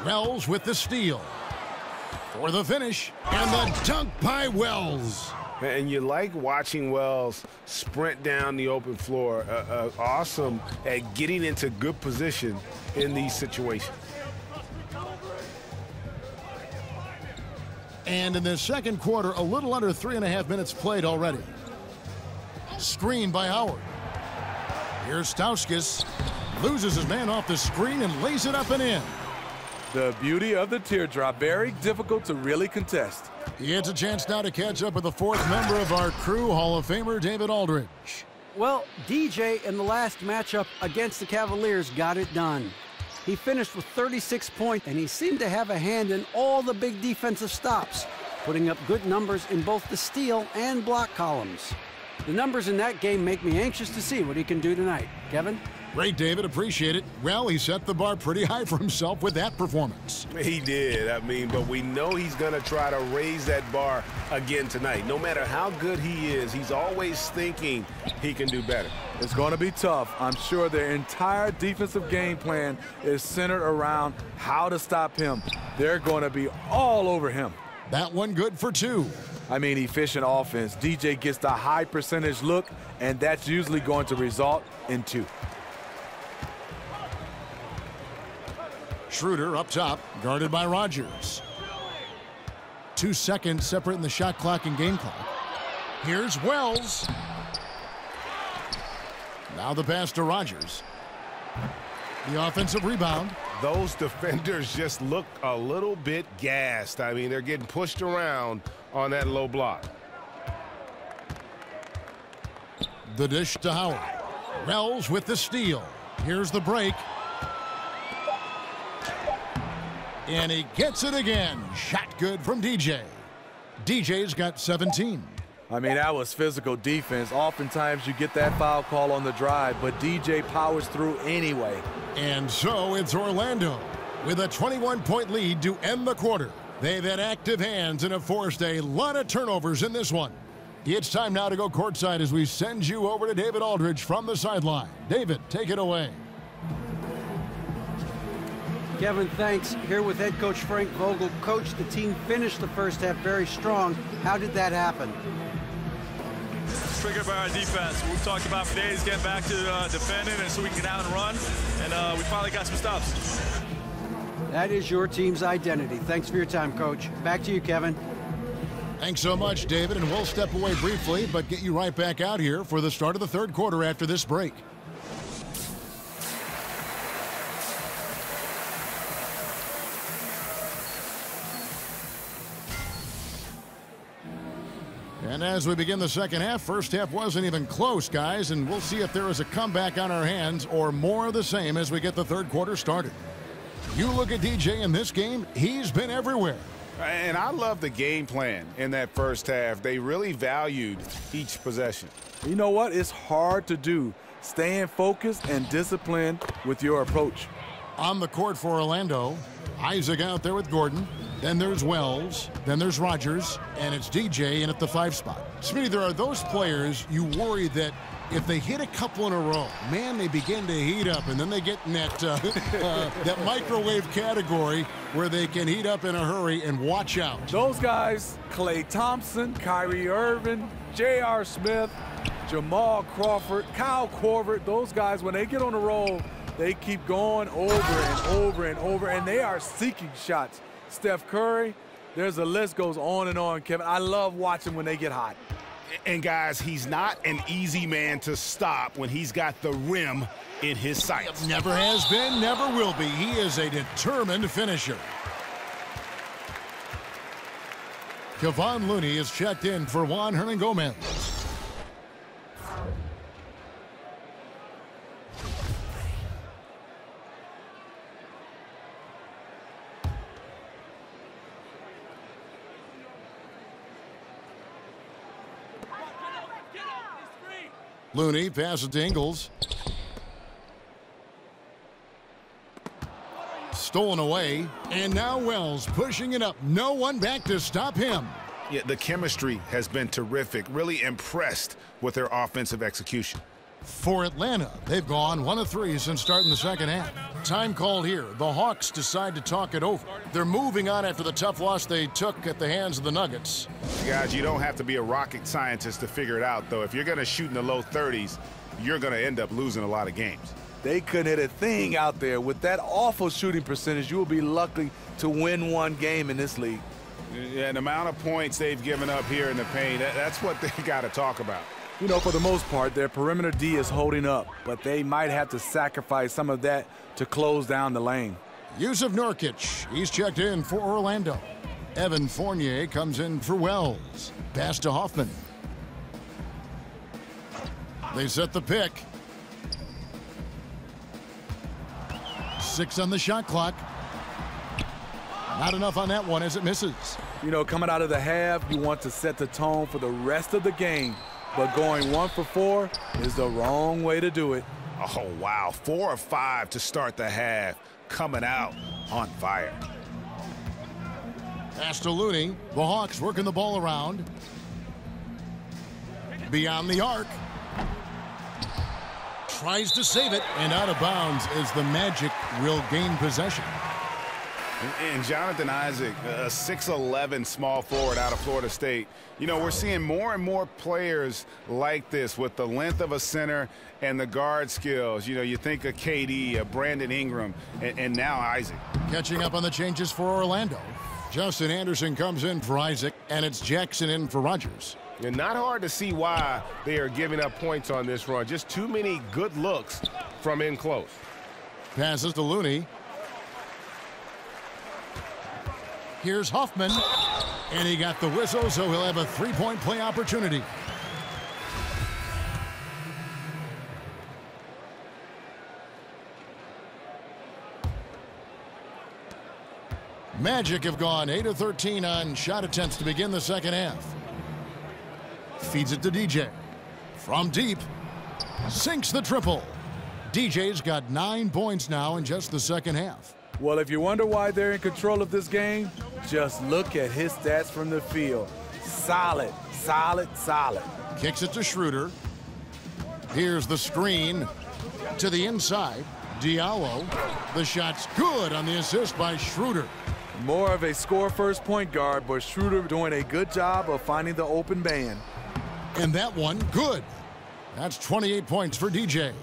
Wells with the steal. For the finish, and the dunk by Wells.
And you like watching Wells sprint down the open floor. Awesome at getting into good position in these situations.
And in the second quarter, a little under 3.5 minutes played already. Screen by Howard. Here's Stauskas. Loses his man off the screen and lays it up and in.
The beauty of the teardrop. Very difficult to really contest.
He gets a chance now to catch up with the 4th member of our crew, Hall of Famer David Aldridge.
Well, DJ in the last matchup against the Cavaliers got it done. He finished with 36 points, and he seemed to have a hand in all the big defensive stops, putting up good numbers in both the steal and block columns. The numbers in that game make me anxious to see what he can do tonight. Kevin?
Great, David. Appreciate it. Well, he set the bar pretty high for himself with that performance.
He did. I mean, but we know he's going to try to raise that bar again tonight. No matter how good he is, he's always thinking he can do better.
It's going to be tough. I'm sure their entire defensive game plan is centered around how to stop him. They're going to be all over him.
That one good for 2.
I mean, efficient offense. DJ gets the high percentage look, and that's usually going to result in 2.
Schroeder up top, guarded by Rogers. 2 seconds separating the shot clock and game clock. Here's Wells. Now the pass to Rogers. The offensive rebound.
Those defenders just look a little bit gassed. I mean, they're getting pushed around on that low block.
The dish to Howard. Wells with the steal. Here's the break. And he gets it again. Shot good from DJ. DJ's got 17.
I mean, that was physical defense. Oftentimes you get that foul call on the drive, but DJ powers through anyway.
And so it's Orlando with a 21-point lead to end the quarter. They've had active hands and have forced a lot of turnovers in this one. It's time now to go courtside as we send you over to David Aldridge from the sideline. David, take it away.
Kevin, thanks. Here with head coach Frank Vogel. Coach, the team finished the first half very strong. How did that happen?
Triggered by our defense. We've talked about for days getting back to defending and so we can get out and run, and we finally got some stops.
That is your team's identity. Thanks for your time, Coach. Back to you, Kevin.
Thanks so much, David, and we'll step away briefly, but get you right back out here for the start of the third quarter after this break. And as we begin the second half, first half wasn't even close, guys, and we'll see if there is a comeback on our hands or more of the same as we get the third quarter started. You look at DJ in this game, he's been everywhere.
And I love the game plan in that first half. They really valued each possession.
You know what? It's hard to do. staying focused and disciplined with your approach.
On the court for Orlando, Isaac out there with Gordon. Then there's Wells. Then there's Rogers. And it's DJ in at the 5 spot. Smitty, there are those players you worry that if they hit a couple in a row, man, they begin to heat up, and then they get in that, that microwave category where they can heat up in a hurry, and watch out.
Those guys, Klay Thompson, Kyrie Irving, J.R. Smith, Jamal Crawford, Kyle Korver, those guys, when they get on the roll, they keep going over and over and over, and they are seeking shots. Steph Curry, there's a list goes on, Kevin. I love watching when they get hot.
And guys, he's not an easy man to stop when he's got the rim in his sights.
Never has been, never will be. He is a determined finisher. Kevon Looney is checked in for Juan Hernangomez. Looney passes to Ingles. Stolen away, and now Wells pushing it up. No one back to stop him.
Yeah, the chemistry has been terrific. Really impressed with their offensive execution.
For Atlanta, they've gone 1 of 3 since starting the second half. Time called here. The Hawks decide to talk it over. They're moving on after the tough loss they took at the hands of the Nuggets.
Guys, you don't have to be a rocket scientist to figure it out, though. If you're going to shoot in the low 30s, you're going to end up losing a lot of games.
They couldn't hit a thing out there. With that awful shooting percentage, you will be lucky to win one game in this league.
Yeah, and the amount of points they've given up here in the paint, that's what they got to talk about.
You know, for the most part, their perimeter D is holding up, but they might have to sacrifice some of that to close down the lane.
Yusuf Nurkic, he's checked in for Orlando. Evan Fournier comes in for Wells. Pass to Hoffman. They set the pick. 6 on the shot clock. Not enough on that one as it misses.
You know, coming out of the half, you want to set the tone for the rest of the game. But going 1 for 4 is the wrong way to do it.
Oh, wow. 4 of 5 to start the half. Coming out on fire.
Pass to Looney. The Hawks working the ball around. Beyond the arc. Tries to save it, and out of bounds as the Magic will gain possession.
And Jonathan Isaac, a 6'11" small forward out of Florida State. You know, we're seeing more and more players like this with the length of a center and the guard skills. You know, you think of KD, Brandon Ingram, and now Isaac.
Catching up on the changes for Orlando. Justin Anderson comes in for Isaac, and it's Jackson in for Rogers.
And not hard to see why they are giving up points on this run. Just too many good looks from in close.
Passes to Looney. Here's Hoffman, and he got the whistle, so he'll have a 3-point play opportunity. Magic have gone 8 of 13 on shot attempts to begin the second half. Feeds it to DJ. From deep, sinks the triple. DJ's got 9 points now in just the second half.
Well, if you wonder why they're in control of this game, just look at his stats from the field. Solid, solid, solid.
Kicks it to Schroeder. Here's the screen to the inside. Diallo. The shot's good on the assist by Schroeder.
More of a score-first point guard, but Schroeder doing a good job of finding the open man.
And that one, good. That's 28 points for DJ.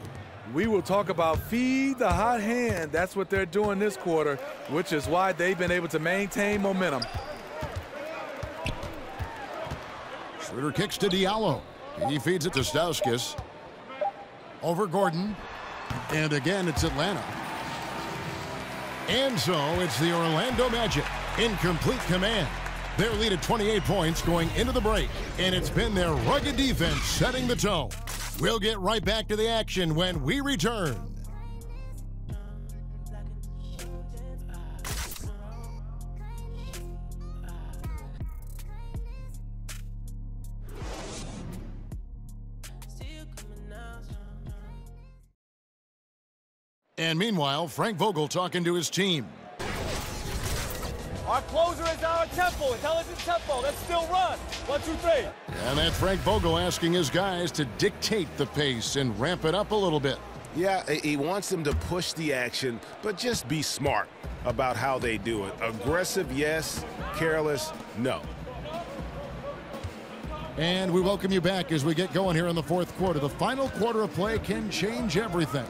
We will talk about feed the hot hand. That's what they're doing this quarter, which is why they've been able to maintain momentum.
Schroeder kicks to Diallo. He feeds it to Stauskas. Over Gordon. And again, it's Atlanta. And so it's the Orlando Magic in complete command. Their lead at 28 points going into the break. And it's been their rugged defense setting the tone. We'll get right back to the action when we return. And meanwhile, Frank Vogel talking to his team.
Our closer is our tempo, intelligent tempo. Let's still run. 1, 2, 3.
And that's Frank Vogel asking his guys to dictate the pace and ramp it up a little bit.
Yeah, he wants them to push the action, but just be smart about how they do it. Aggressive, yes. Careless, no.
And we welcome you back as we get going here in the fourth quarter. The final quarter of play can change everything.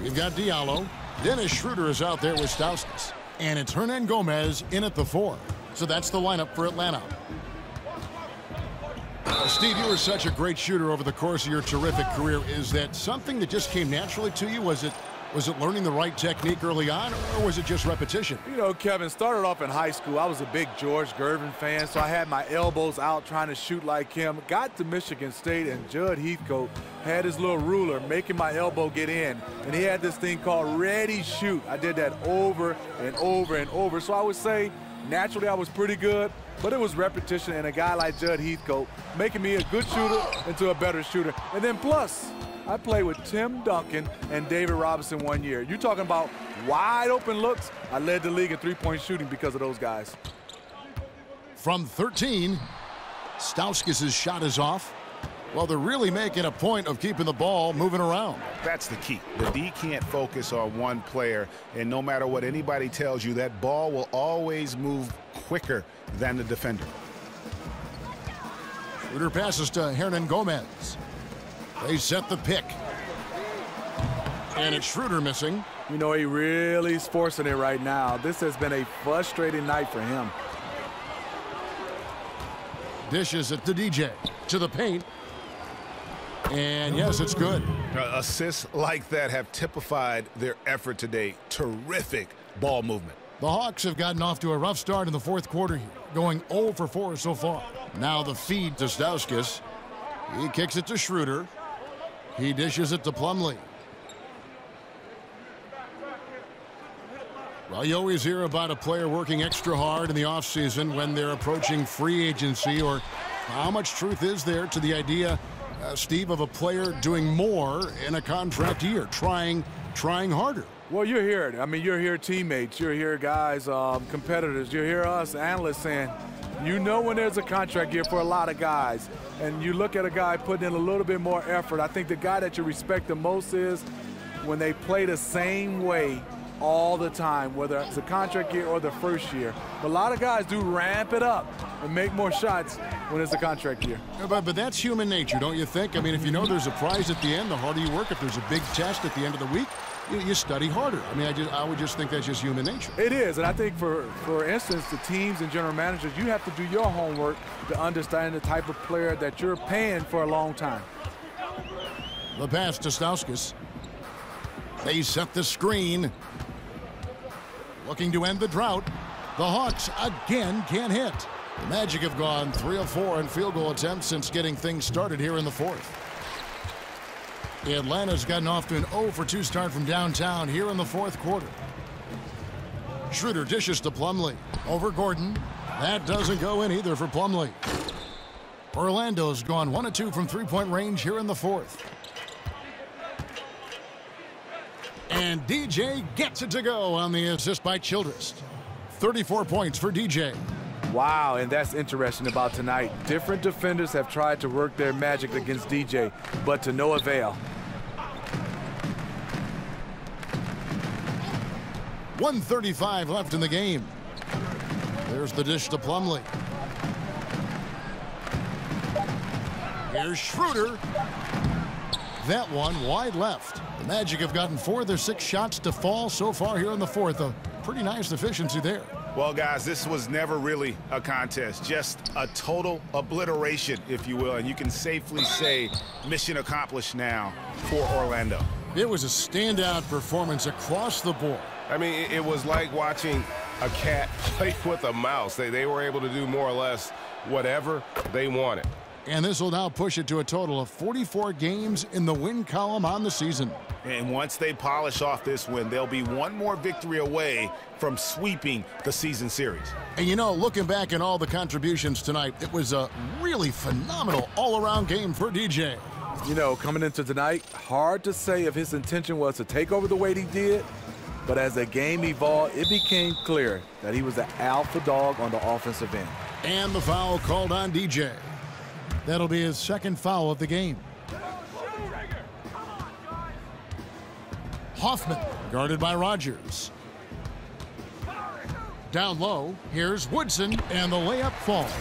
We've got Diallo. Dennis Schroeder is out there with Stauskas. And it's Hernan Gomez in at the 4. So that's the lineup for Atlanta. Steve, you were such a great shooter over the course of your terrific career. Is that something that just came naturally to you? Was it learning the right technique early on, or was it just repetition?
You know, Kevin, started off in high school. I was a big George Gervin fan, so I had my elbows out trying to shoot like him. Got to Michigan State, and Judd Heathcote had his little ruler making my elbow get in, and he had this thing called ready shoot. I did that over and over and over. So I would say naturally I was pretty good, but it was repetition and a guy like Judd Heathcote making me a good shooter into a better shooter. And then plus, I played with Tim Duncan and David Robinson one year. You're talking about wide open looks. I led the league in three-point shooting because of those guys.
From 13, Stauskas' shot is off. Well, they're really making a point of keeping the ball moving around.
That's the key. The D can't focus on one player, and no matter what anybody tells you, that ball will always move quicker than the defender.
Schroeder passes to Hernan Gomez. They set the pick. And it's Schroeder missing.
You know, he really is forcing it right now. This has been a frustrating night for him.
Dishes it to DJ. To the paint. And yes, it's good.
Assists like that have typified their effort today. Terrific ball movement.
The Hawks have gotten off to a rough start in the fourth quarter here, going 0 for 4 so far. Now the feed to Stauskas. He kicks it to Schroeder. He dishes it to Plumlee. Well, you always hear about a player working extra hard in the offseason when they're approaching free agency, or how much truth is there to the idea, Steve, of a player doing more in a contract year, trying harder?
Well, you hear it. I mean, you're here teammates. You're here guys, competitors. You hear us analysts saying, you know when there's a contract year for a lot of guys, and you look at a guy putting in a little bit more effort. I think the guy that you respect the most is when they play the same way all the time, whether it's a contract year or the first year. But a lot of guys do ramp it up and make more shots when it's a contract year.
But that's human nature, don't you think? I mean, if you know there's a prize at the end, the harder you work. If there's a big test at the end of the week, you study harder. I mean, I would just think that's just human nature.
It is, and I think for instance, the teams and general managers, you have to do your homework to understand the type of player that you're paying for a long time.
The pass to Stauskas. They set the screen. Looking to end the drought. The Hawks again can't hit. The Magic have gone 3 of 4 in field goal attempts since getting things started here in the fourth. Atlanta's gotten off to an 0 for 2 start from downtown here in the fourth quarter. Schroeder dishes to Plumlee. Over Gordon. That doesn't go in either for Plumlee. Orlando's gone 1 of 2 from three-point range here in the fourth. And DJ gets it to go on the assist by Childress. 34 points for DJ.
Wow, and that's interesting about tonight. Different defenders have tried to work their magic against DJ, but to no avail.
1:35 left in the game. There's the dish to Plumlee. Here's Schroeder. That one wide left. The Magic have gotten 4 of their 6 shots to fall so far here in the fourth. A pretty nice efficiency there.
Well, guys, this was never really a contest, just a total obliteration, if you will, and you can safely say mission accomplished now for Orlando.
It was a standout performance across the board.
I mean, it was like watching a cat play with a mouse. They were able to do more or less whatever they wanted.
And this will now push it to a total of 44 games in the win column on the season.
And once they polish off this win, they'll be one more victory away from sweeping the season series.
And you know, looking back at all the contributions tonight, it was a really phenomenal all-around game for DJ.
You know, coming into tonight, hard to say if his intention was to take over the way he did, but as the game evolved, it became clear that he was the alpha dog on the offensive end.
And the foul called on DJ. That'll be his second foul of the game. Hoffman, guarded by Rogers. Down low, here's Woodson, and the layup falls.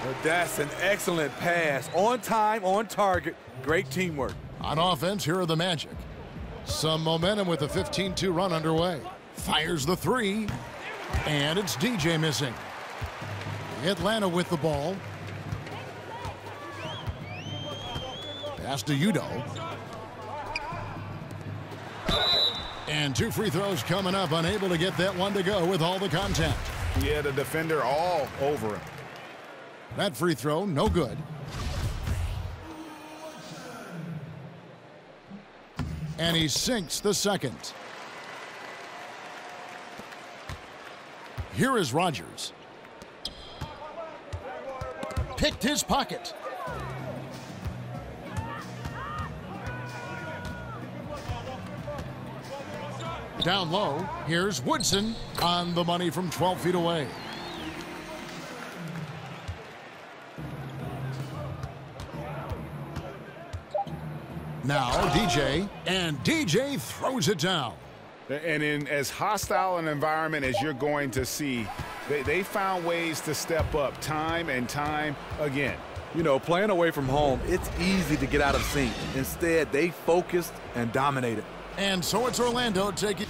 Well, that's an excellent pass. On time, on target. Great teamwork.
On offense, here are the Magic. Some momentum with a 15-2 run underway. Fires the three, and it's DJ missing. Atlanta with the ball. Pass to Udo. And 2 free throws coming up, unable to get that one to go with all the contact.
Yeah, the defender all over him.
That free throw, no good. And he sinks the second. Here is Rogers. Picked his pocket. Down low, here's Woodson on the money from 12 feet away. Now DJ, and DJ throws it down.
And in as hostile an environment as you're going to see, they found ways to step up time and time again.
You know, playing away from home, it's easy to get out of sync. Instead, they focused and dominated.
And so it's Orlando taking a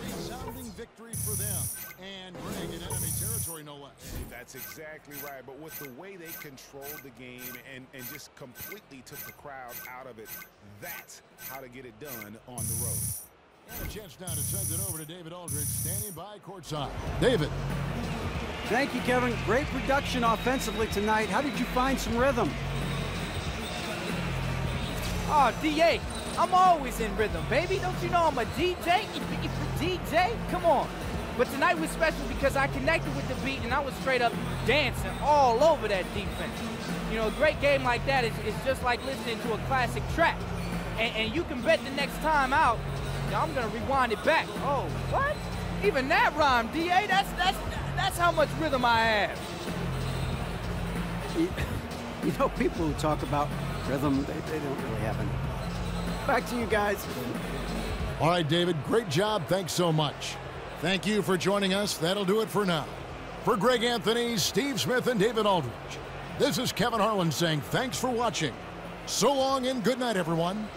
resounding victory for them. And Greg in enemy territory, no less.
That's exactly right. But with the way they controlled the game and just completely took the crowd out of it, that's how to get it done on the road.
And a chance now to send it over to David Aldridge, standing by courtside. David.
Thank you, Kevin. Great production offensively tonight. How did you find some rhythm?
Oh, DA, I'm always in rhythm, baby. Don't you know I'm a DJ? DJ? Come on. But tonight was special because I connected with the beat and I was straight up dancing all over that defense. You know, a great game like that is just like listening to a classic track. And you can bet the next time out, I'm going to rewind it back. Oh, what? Even that rhyme, DA, that's how much rhythm I have.
You know, people who talk about rhythm, they don't really have any. Back to you guys.
All right, David, great job. Thanks so much. Thank you for joining us. That'll do it for now. For Greg Anthony, Steve Smith, and David Aldridge, this is Kevin Harlan saying thanks for watching. So long and good night, everyone.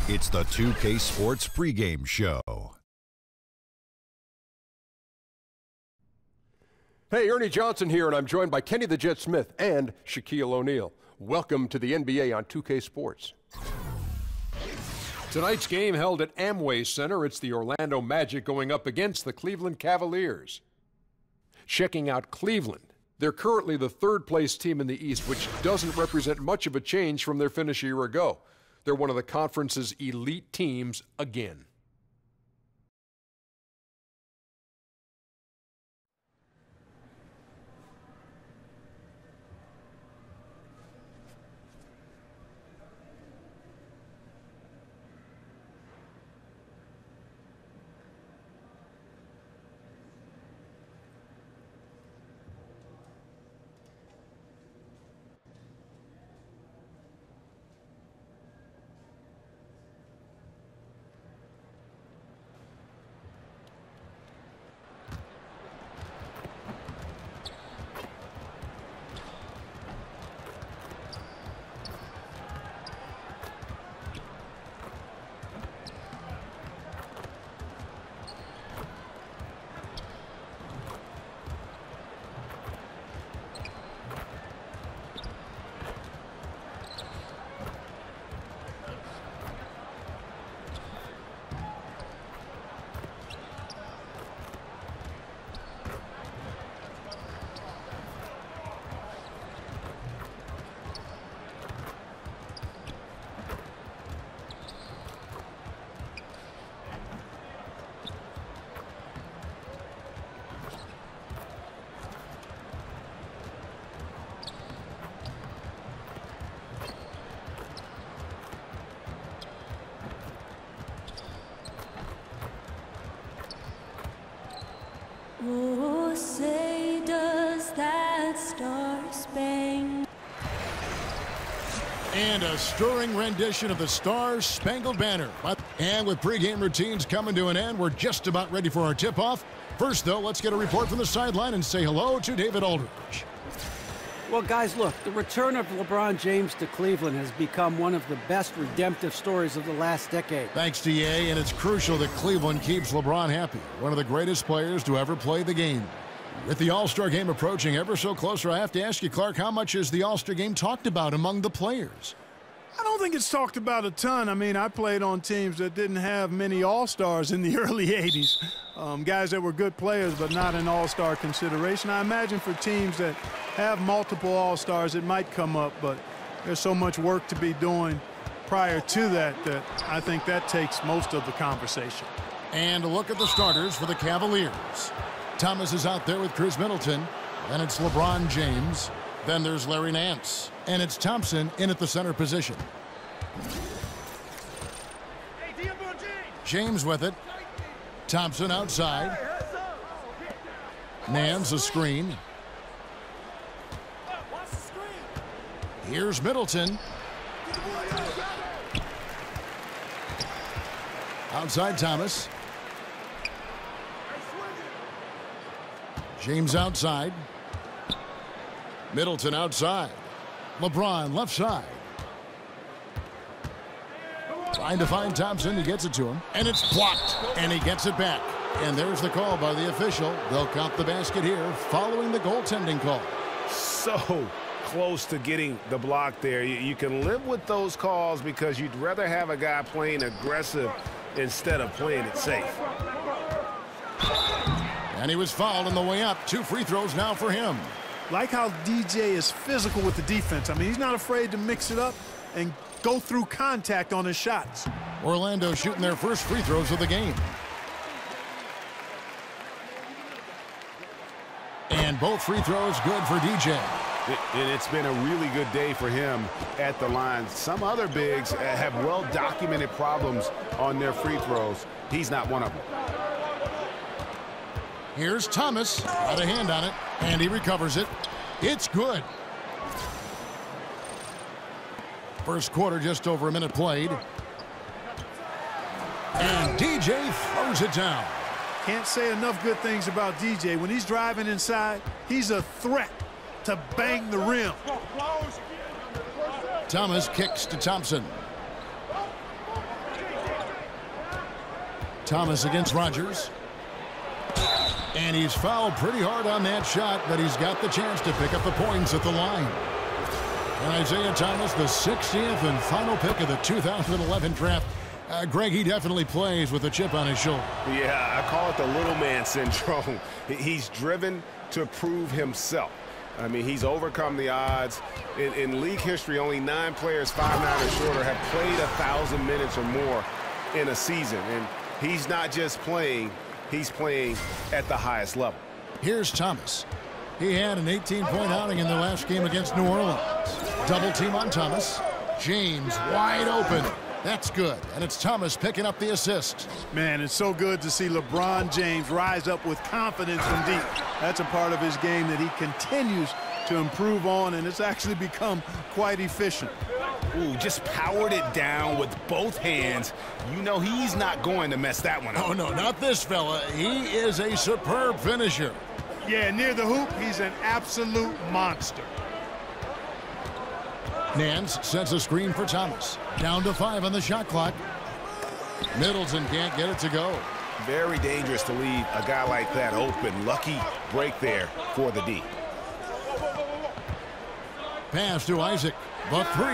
It's the 2K Sports pregame show.
Hey, Ernie Johnson here, and I'm joined by Kenny the Jet Smith and Shaquille O'Neal. Welcome to the NBA on 2K Sports. Tonight's game held at Amway Center. It's the Orlando Magic going up against the Cleveland Cavaliers. Checking out Cleveland. They're currently the third-place team in the East, which doesn't represent much of a change from their finish a year ago. They're one of the conference's elite teams again.
And a stirring rendition of the Star-Spangled Banner. And with pregame routines coming to an end, we're just about ready for our tip-off. First, though, let's get a report from the sideline and say hello to David Aldridge.
Well, guys, look, the return of LeBron James to Cleveland has become one of the best redemptive stories of the last decade.
Thanks to Ye, and it's crucial that Cleveland keeps LeBron happy, one of the greatest players to ever play the game. With the All-Star game approaching ever so closer, I have to ask you, Clark, how much is the All-Star game talked about among the players?
I don't think it's talked about a ton. I mean, I played on teams that didn't have many All-Stars in the early 80s. Guys that were good players but not an All-Star consideration. I imagine for teams that have multiple All-Stars, it might come up, but there's so much work to be doing prior to that I think that takes most of the conversation.
And a look at the starters for the Cavaliers. Thomas is out there with Chris Middleton. Then it's LeBron James. Then there's Larry Nance. And it's Thompson in at the center position. James with it. Thompson outside. Nance a screen. Here's Middleton. Outside Thomas. James outside. Middleton outside. LeBron left side. Trying to find Thompson. He gets it to him. And it's blocked. And he gets it back. And there's the call by the official. They'll count the basket here following the goaltending call.
So close to getting the block there. You can live with those calls because you'd rather have a guy playing aggressive instead of playing it safe.
And he was fouled on the way up. 2 free throws now for him.
Like how DJ is physical with the defense. I mean, he's not afraid to mix it up and go through contact on his shots.
Orlando shooting their first free throws of the game. And both free throws good for DJ.
And it's been a really good day for him at the line. Some other bigs have well-documented problems on their free throws. He's not one of them.
Here's Thomas. Got a hand on it, and he recovers it. It's good. First quarter, just over a minute played. And DJ throws it down.
Can't say enough good things about DJ. When he's driving inside, he's a threat to bang the rim.
Thomas kicks to Thompson. Thomas against Rogers. And he's fouled pretty hard on that shot, but he's got the chance to pick up the points at the line. And Isaiah Thomas, the 60th and final pick of the 2011 draft. Greg, he definitely plays with a chip on his shoulder.
Yeah, I call it the little man syndrome. He's driven to prove himself. I mean, he's overcome the odds. In league history, only 9 players 5'9" or shorter have played 1,000 minutes or more in a season. And he's not just playing, he's playing at the highest level.
Here's Thomas. He had an 18-point outing in the last game against New Orleans. Double team on Thomas. James wide open. That's good. And it's Thomas picking up the assist.
Man, it's so good to see LeBron James rise up with confidence from deep. That's a part of his game that he continues to improve on, and it's actually become quite efficient.
Ooh, just powered it down with both hands. You know he's not going to mess that one up.
Oh, no, not this fella. He is a superb finisher.
Yeah, near the hoop, he's an absolute monster.
Nance sets a screen for Thomas. Down to 5 on the shot clock. Middleton can't get it to go.
Very dangerous to leave a guy like that open. Lucky break there for the D.
Pass to Isaac. The 3.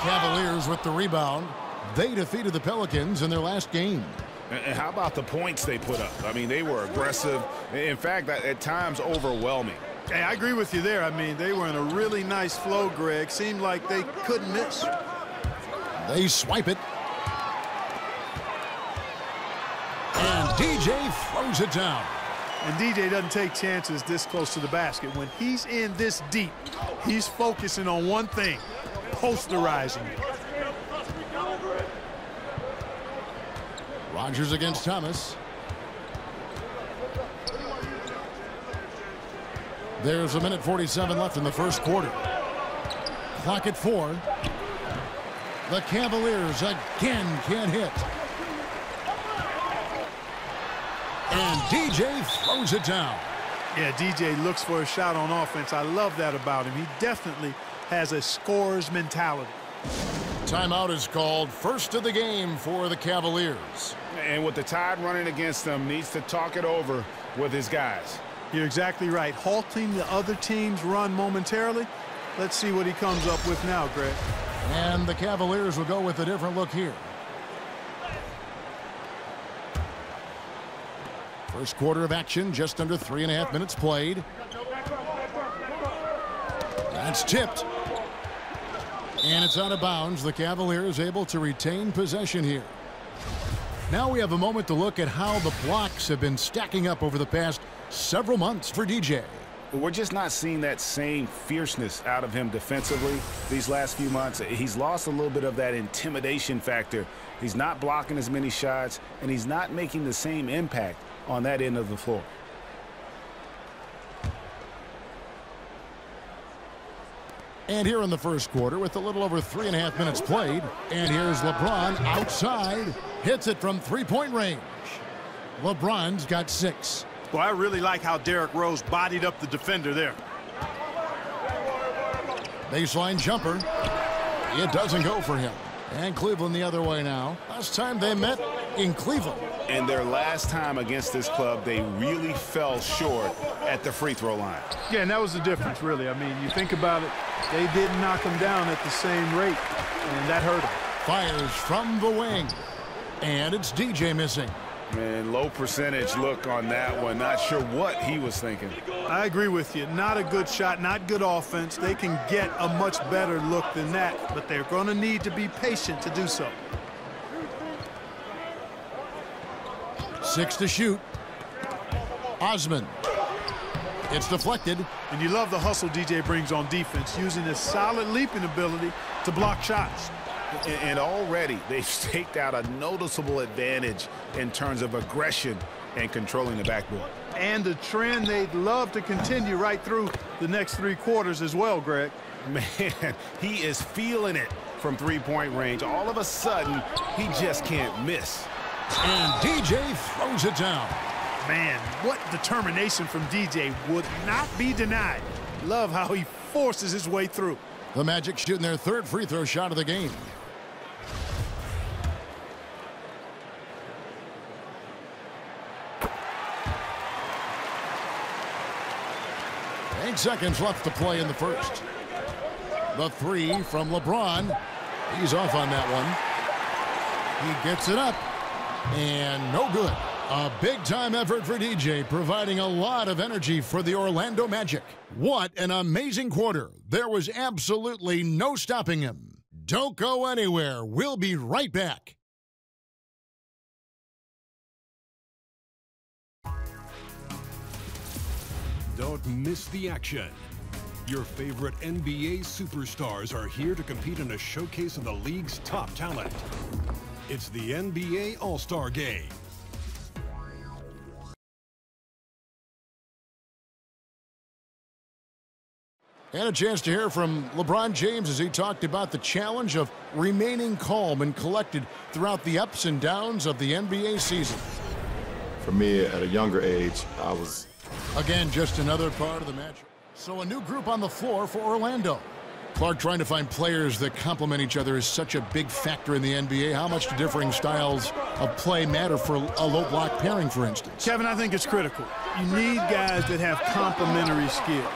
Cavaliers with the rebound. They defeated the Pelicans in their last game.
And how about the points they put up? I mean, they were aggressive. In fact, at times overwhelming.
Hey, I agree with you there. I mean, they were in a really nice flow, Greg. Seemed like they couldn't miss.
They swipe it. And DJ throws it down.
And DJ doesn't take chances this close to the basket. When he's in this deep, he's focusing on one thing, posterizing it.
Rogers against Thomas. There's a minute 47 left in the first quarter. clock at 4. The Cavaliers again can't hit. And DJ throws it down.
Yeah, DJ looks for a shot on offense. I love that about him. He definitely has a scorer's mentality.
Timeout is called. First of the game for the Cavaliers.
And with the Tide running against them, needs to talk it over with his guys.
You're exactly right. Halting the other team's run momentarily. Let's see what he comes up with now, Greg.
And the Cavaliers will go with a different look here. First quarter of action, just under 3.5 minutes played. That's tipped. And it's out of bounds. The Cavaliers able to retain possession here. Now we have a moment to look at how the blocks have been stacking up over the past several months for DJ.
We're just not seeing that same fierceness out of him defensively these last few months. He's lost a little bit of that intimidation factor. He's not blocking as many shots, and he's not making the same impact on that end of the floor.
And here in the first quarter with a little over 3.5 minutes played. And here's LeBron outside. Hits it from three-point range. LeBron's got 6.
Well, I really like how Derrick Rose bodied up the defender there.
Baseline jumper. It doesn't go for him. And Cleveland the other way now. Last time they met in Cleveland.
And their last time against this club, they really fell short at the free throw line.
Yeah, and that was the difference, really. I mean, you think about it, they didn't knock him down at the same rate, and that hurt him.
Fires from the wing. And it's DJ missing.
Man, low percentage look on that one. Not sure what he was thinking.
I agree with you. Not a good shot, not good offense. They can get a much better look than that, but they're going to need to be patient to do so.
6 to shoot. Osman. It's deflected.
And you love the hustle DJ brings on defense, using his solid leaping ability to block shots.
And already they've staked out a noticeable advantage in terms of aggression and controlling the backboard.
And the trend they'd love to continue right through the next 3 quarters as well, Greg.
Man, he is feeling it from three-point range. All of a sudden, he just can't miss.
And DJ throws it down.
Man, what determination from DJ would not be denied. Love how he forces his way through.
The Magic shooting their 3rd free throw shot of the game. Eight seconds left to play in the first. The 3 from LeBron. He's off on that one. He gets it up. And no good. A big-time effort for DJ, providing a lot of energy for the Orlando Magic. What an amazing quarter. There was absolutely no stopping him. Don't go anywhere. We'll be right back.
Don't miss the action. Your favorite NBA superstars are here to compete in a showcase of the league's top talent. It's the NBA All-Star Game.
And a chance to hear from LeBron James as he talked about the challenge of remaining calm and collected throughout the ups and downs of the NBA season.
For me, at a younger age, I was...
Again, just another part of the match. So a new group on the floor for Orlando. Clark, trying to find players that complement each other is such a big factor in the NBA. How much do differing styles of play matter for a low block pairing, for instance?
Kevin, I think it's critical. You need guys that have complementary skills.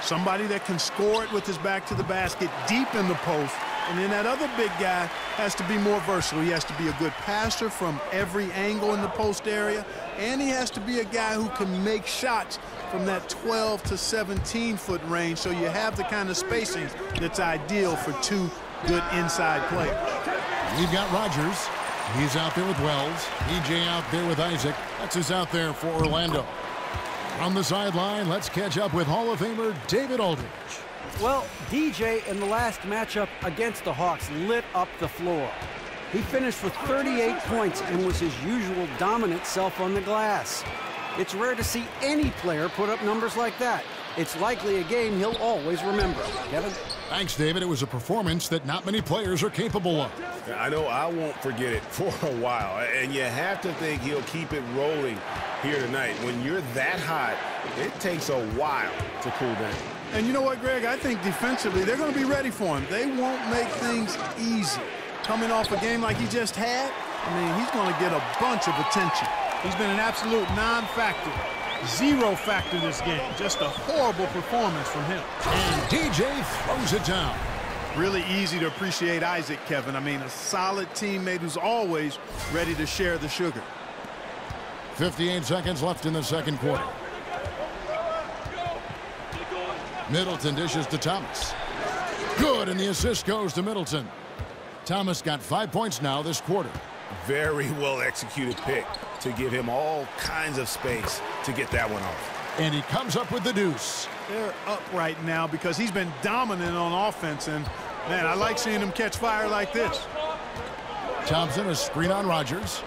Somebody that can score it with his back to the basket deep in the post. And then that other big guy has to be more versatile. He has to be a good passer from every angle in the post area. And he has to be a guy who can make shots from that 12 to 17-foot range, so you have the kind of spacing that's ideal for 2 good inside players.
We've got Rodgers. He's out there with Wells. EJ out there with Isaac. That's who's out there for Orlando. On the sideline, let's catch up with Hall of Famer David Aldridge.
Well, DJ in the last matchup against the Hawks lit up the floor. He finished with 38 points and was his usual dominant self on the glass. It's rare to see any player put up numbers like that. It's likely a game he'll always remember. Kevin?
Thanks, David. It was a performance that not many players are capable of.
I know I won't forget it for a while, and you have to think he'll keep it rolling here tonight. When you're that hot, it takes a while to cool down.
And you know what, Greg? I think defensively they're going to be ready for him. They won't make things easy. Coming off a game like he just had, I mean, he's going to get a bunch of attention. He's been an absolute non-factor. Zero factor this game. Just a horrible performance from him.
And DJ throws it down.
Really easy to appreciate Isaac, Kevin. I mean, a solid teammate who's always ready to share the sugar.
58 seconds left in the second quarter. Middleton dishes to Thomas. Good, and the assist goes to Middleton. Thomas got 5 points now this quarter.
Very well executed pick to give him all kinds of space to get that one off.
And he comes up with the deuce.
They're up right now because he's been dominant on offense, and man, I like seeing him catch fire like this.
Thompson, a screen on Rodgers.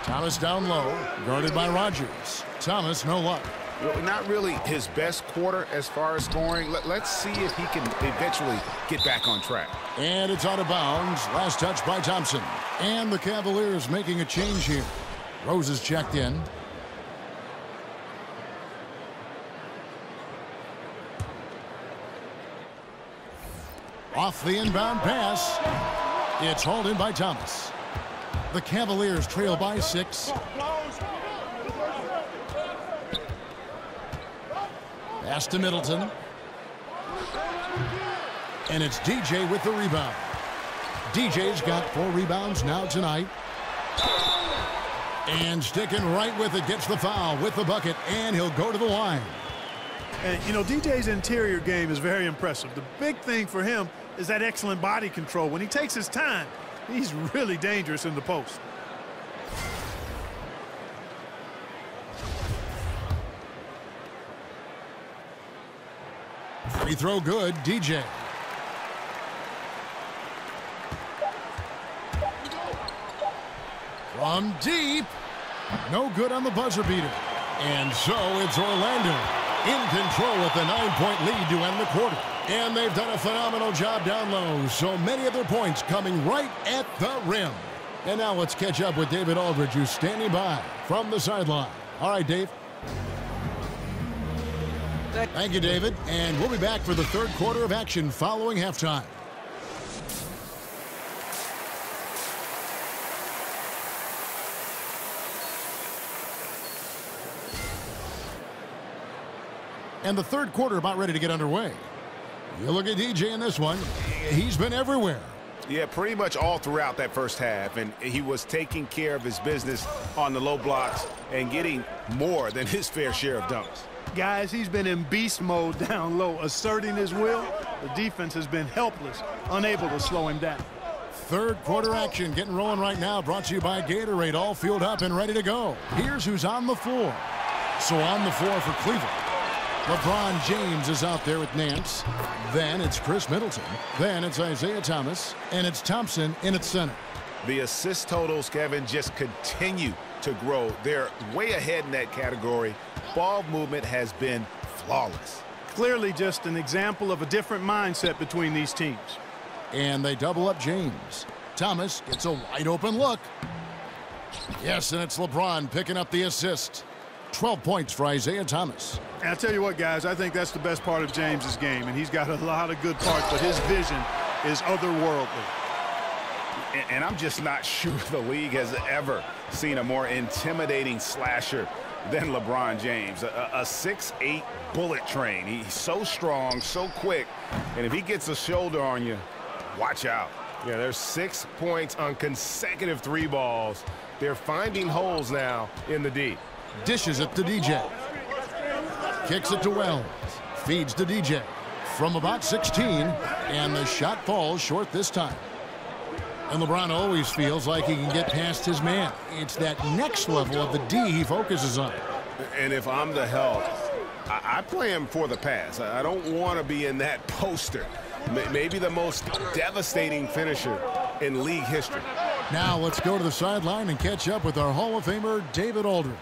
Thomas down low, guarded by Rodgers. Thomas, no luck.
Not really his best quarter as far as scoring. Let's see if he can eventually get back on track.
And it's out of bounds. Last touch by Thompson. And the Cavaliers making a change here. Rose is checked in. Off the inbound pass. It's hauled in by Thomas. The Cavaliers trail by 6. Pass to Middleton. And it's DJ with the rebound. DJ's got 4 rebounds now tonight. And sticking right with it, gets the foul with the bucket, and he'll go to the line.
And, you know, DJ's interior game is very impressive. The big thing for him is that excellent body control. When he takes his time, he's really dangerous in the post.
Free throw good, DJ. From deep. No good on the buzzer beater. And so it's Orlando in control with the 9-point lead to end the quarter. And they've done a phenomenal job down low. So many of their points coming right at the rim. And now let's catch up with David Aldridge, who's standing by from the sideline. All right, Dave. Thank you, David. And we'll be back for the third quarter of action following halftime. And the third quarter about ready to get underway. You look at DJ in this one. He's been everywhere.
Yeah, pretty much all throughout that first half. And he was taking care of his business on the low blocks and getting more than his fair share of dunks.
Guys, he's been in beast mode down low, asserting his will. The defense has been helpless, unable to slow him down.
Third quarter action getting rolling right now, brought to you by Gatorade, all fueled up and ready to go. Here's who's on the floor. So on the floor for Cleveland, LeBron James is out there with Nance. Then it's Chris Middleton. Then it's Isaiah Thomas. And it's Thompson in at center.
The assist totals, Kevin, just continue to grow. They're way ahead in that category. Ball movement has been flawless.
Clearly just an example of a different mindset between these teams.
And they double up James. Thomas gets a wide open look. Yes, and it's LeBron picking up the assist. 12 points for Isaiah Thomas.
And I'll tell you what, guys, I think that's the best part of James's game, and he's got a lot of good parts, but his vision is otherworldly.
And I'm just not sure the league has ever seen a more intimidating slasher than LeBron James. A 6'8" bullet train. He's so strong, so quick, and if he gets a shoulder on you, watch out. Yeah, there's 6 points on consecutive 3 balls. They're finding holes now in the D.
Dishes it to DJ. Kicks it to Wells. Feeds to DJ. From about 16, and the shot falls short this time. And LeBron always feels like he can get past his man. It's that next level of the D he focuses on.
And if I'm the help, I play him for the pass. I don't want to be in that poster. Maybe the most devastating finisher in league history.
Now let's go to the sideline and catch up with our Hall of Famer, David Aldridge.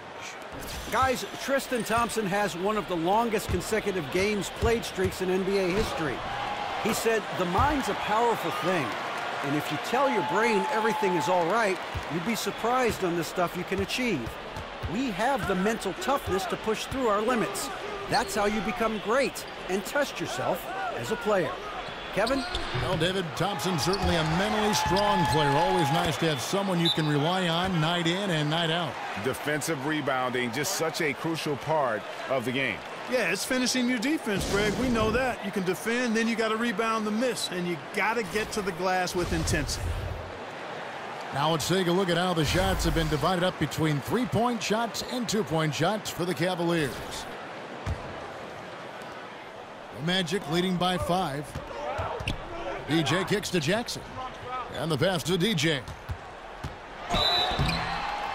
Guys, Tristan Thompson has one of the longest consecutive games played streaks in NBA history. He said, the mind's a powerful thing, and if you tell your brain everything is all right, you'd be surprised on the stuff you can achieve. We have the mental toughness to push through our limits. That's how you become great and test yourself as a player. Kevin?
Well, David, Thompson's certainly a mentally strong player. Always nice to have someone you can rely on night in and night out.
Defensive rebounding, just such a crucial part of the game.
Yeah, it's finishing your defense, Greg. We know that. You can defend, then you got to rebound the miss, and you got to get to the glass with intensity.
Now let's take a look at how the shots have been divided up between 3-point shots and 2-point shots for the Cavaliers. The Magic leading by 5. DJ kicks to Jackson. And the pass to DJ.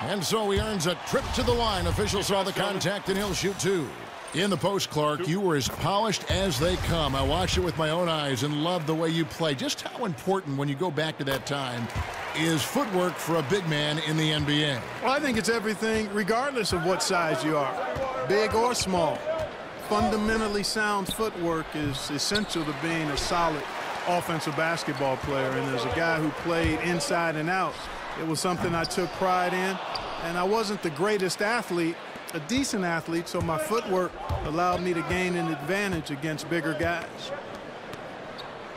And so he earns a trip to the line. Officials saw the contact and he'll shoot 2. In the post, Clark, you were as polished as they come. I watched it with my own eyes and loved the way you play. Just how important, when you go back to that time, is footwork for a big man in the NBA?
Well, I think it's everything, regardless of what size you are, big or small. Fundamentally sound footwork is essential to being a solid offensive basketball player, and as a guy who played inside and out, it was something I took pride in. And I wasn't the greatest athlete, a decent athlete, so my footwork allowed me to gain an advantage against bigger guys.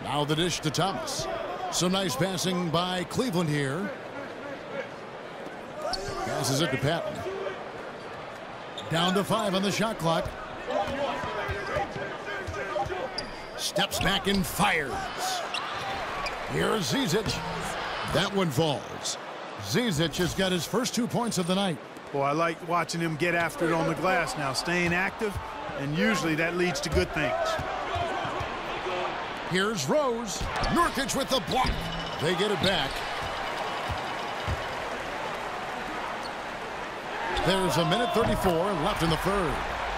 Now the dish to Thomas. Some nice passing by Cleveland here. Passes it to Patton. Down to 5 on the shot clock. Steps back and fires. Here's Zizic. That one falls. Zizic has got his first 2 points of the night.
Boy, I like watching him get after it on the glass now, staying active, and usually that leads to good things.
Here's Rose. Nurkic with the block. They get it back. There's a minute 34 left in the third.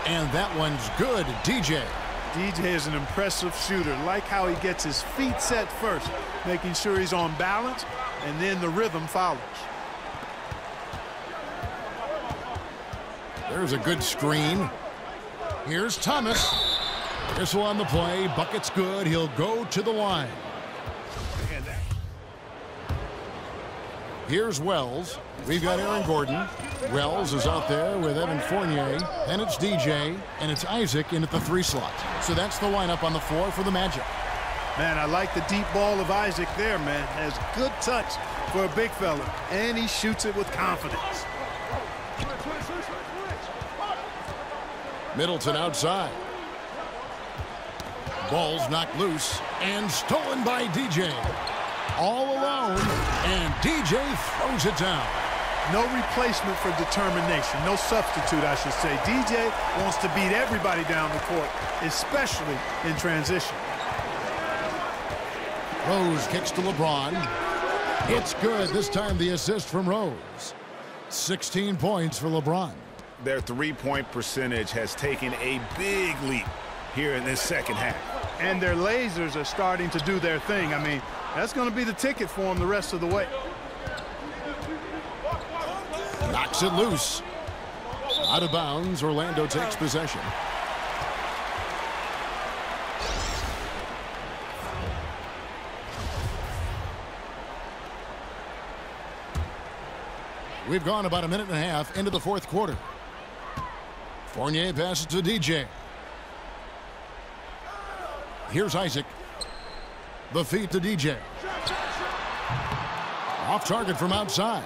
And that one's good. DJ.
DJ is an impressive shooter. Like how he gets his feet set first, making sure he's on balance, and then the rhythm follows.
There's a good screen. Here's Thomas. Whistle on the play. Bucket's good. He'll go to the line. Here's Wells. We've got Aaron Gordon. Wells is out there with Evan Fournier. And it's DJ. And it's Isaac in at the 3 slot. So that's the lineup on the floor for the Magic.
Man, I like the deep ball of Isaac there, man. Has good touch for a big fella. And he shoots it with confidence.
Middleton outside. Ball's knocked loose and stolen by DJ. All alone, and DJ throws it down.
No replacement for determination. No substitute, I should say. DJ wants to beat everybody down the court, especially in transition.
Rose kicks to LeBron. It's good. This time the assist from Rose. 16 points for LeBron.
Their 3-point percentage has taken a big leap here in this second half.
And their lasers are starting to do their thing. I mean, that's going to be the ticket for them the rest of the way.
Knocks it loose. Out of bounds. Orlando takes possession. We've gone about a minute and a half into the fourth quarter. Fournier passes to DJ. Here's Isaac. The feed to DJ. Off target from outside.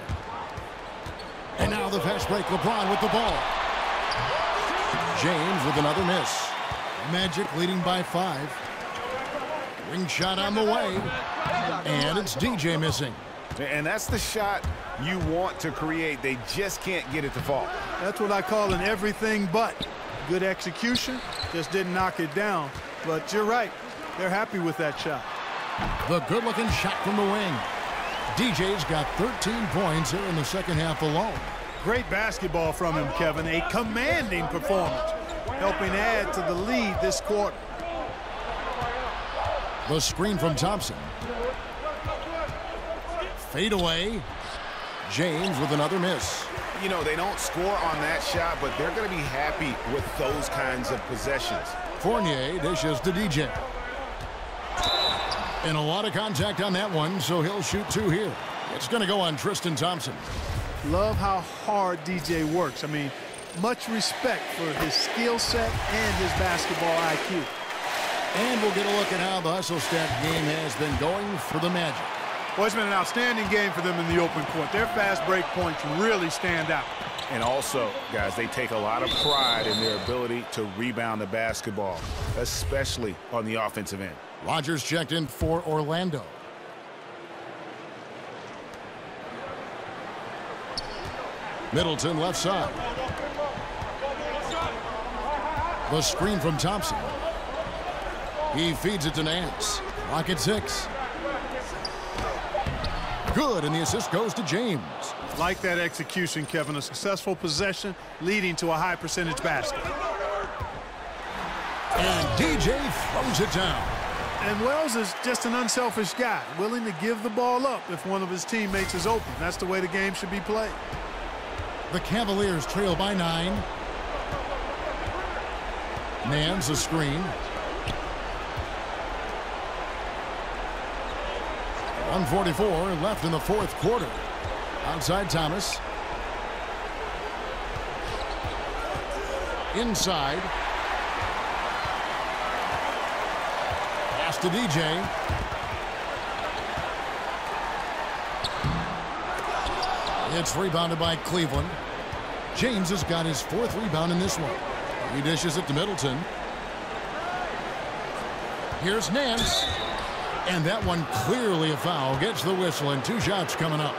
And now the fast break. LeBron with the ball. James with another miss. Magic leading by 5. Ring shot on the way. And it's DJ missing.
And that's the shot you want to create. They just can't get it to fall.
That's what I call an everything but. Good execution, just didn't knock it down. But you're right, they're happy with that shot.
The good-looking shot from the wing. DJ's got 13 points here in the second half alone.
Great basketball from him, Kevin. A commanding performance, helping add to the lead this quarter.
The screen from Thompson. Fade away. James with another miss.
You know, they don't score on that shot, but they're going to be happy with those kinds of possessions.
Fournier dishes to DJ. And a lot of contact on that one, so he'll shoot 2 here. It's going to go on Tristan Thompson.
Love how hard DJ works. I mean, much respect for his skill set and his basketball IQ.
And we'll get a look at how the hustle step game has been going for the Magic.
Well, it's been an outstanding game for them in the open court. Their fast break points really stand out.
And also, guys, they take a lot of pride in their ability to rebound the basketball, especially on the offensive end.
Rogers checked in for Orlando. Middleton left side. The screen from Thompson. He feeds it to Nance. Clock at 6. Good, and the assist goes to James.
Like that execution, Kevin. A successful possession leading to a high percentage basket.
And DJ throws it down.
And Wells is just an unselfish guy, willing to give the ball up if one of his teammates is open. That's the way the game should be played.
The Cavaliers trail by 9. Nance a screen. 1:44 left in the 4th quarter. Outside Thomas. Inside. Pass to DJ. It's rebounded by Cleveland. James has got his 4th rebound in this one. He dishes it to Middleton. Here's Nance. And that one clearly a foul. Gets the whistle, and 2 shots coming up.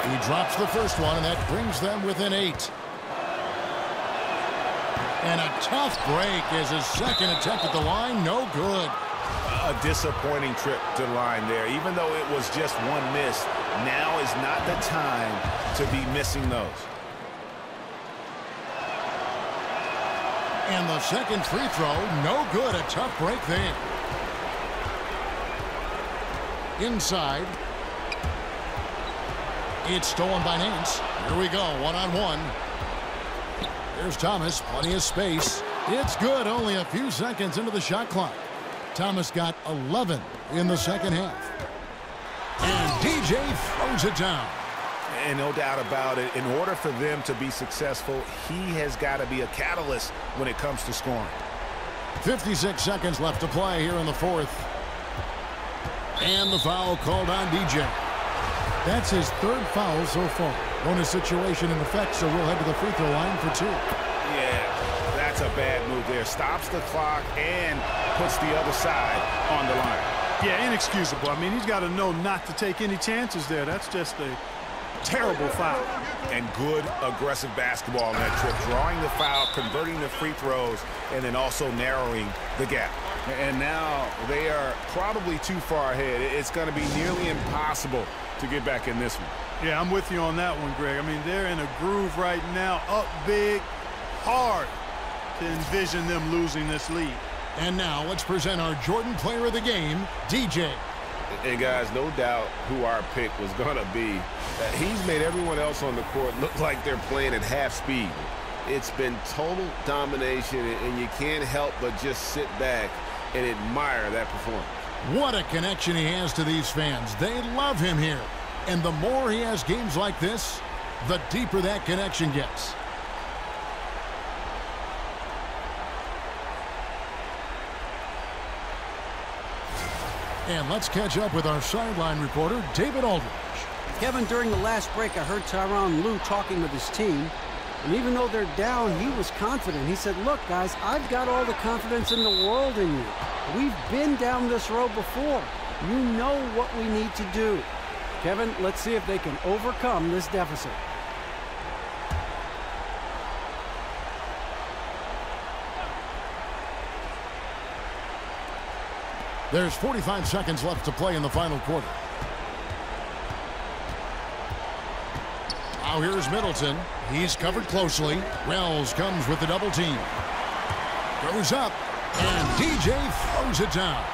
He drops the first one, and that brings them within 8. And a tough break is his second attempt at the line. No good.
A disappointing trip to the line there. Even though it was just one miss, now is not the time to be missing those.
And the second free throw, no good. A tough break there. Inside. It's stolen by Nance. Here we go, one-on-one. There's Thomas, plenty of space. It's good, only a few seconds into the shot clock. Thomas got 11 in the second half. And DJ throws it down.
And no doubt about it, in order for them to be successful, he has got to be a catalyst when it comes to scoring.
56 seconds left to play here in the 4th. And the foul called on DJ. That's his 3rd foul so far. Bonus situation in effect, so we'll head to the free throw line for 2.
Yeah, that's a bad move there. Stops the clock and puts the other side on the line.
Yeah, inexcusable. I mean, he's got to know not to take any chances there. That's just a terrible foul.
And good aggressive basketball on that trip. Drawing the foul, converting the free throws, and then also narrowing the gap. And now they are probably too far ahead. It's going to be nearly impossible to get back in this one.
Yeah, I'm with you on that one, Greg. I mean, they're in a groove right now, up big, hard to envision them losing this lead.
And now let's present our Jordan Player of the Game, DJ.
And guys, no doubt who our pick was going to be. He's made everyone else on the court look like they're playing at half speed. It's been total domination, and you can't help but just sit back and admire that performance.
What a connection he has to these fans. They love him here. And the more he has games like this, the deeper that connection gets. And let's catch up with our sideline reporter, David Aldridge.
Kevin, during the last break, I heard Tyronn Lue talking with his team. And even though they're down, he was confident. He said, look, guys, I've got all the confidence in the world in you. We've been down this road before. You know what we need to do. Kevin, let's see if they can overcome this deficit.
There's 45 seconds left to play in the final quarter. Now here's Middleton. He's covered closely. Wells comes with the double team. Goes up, and DJ throws it down.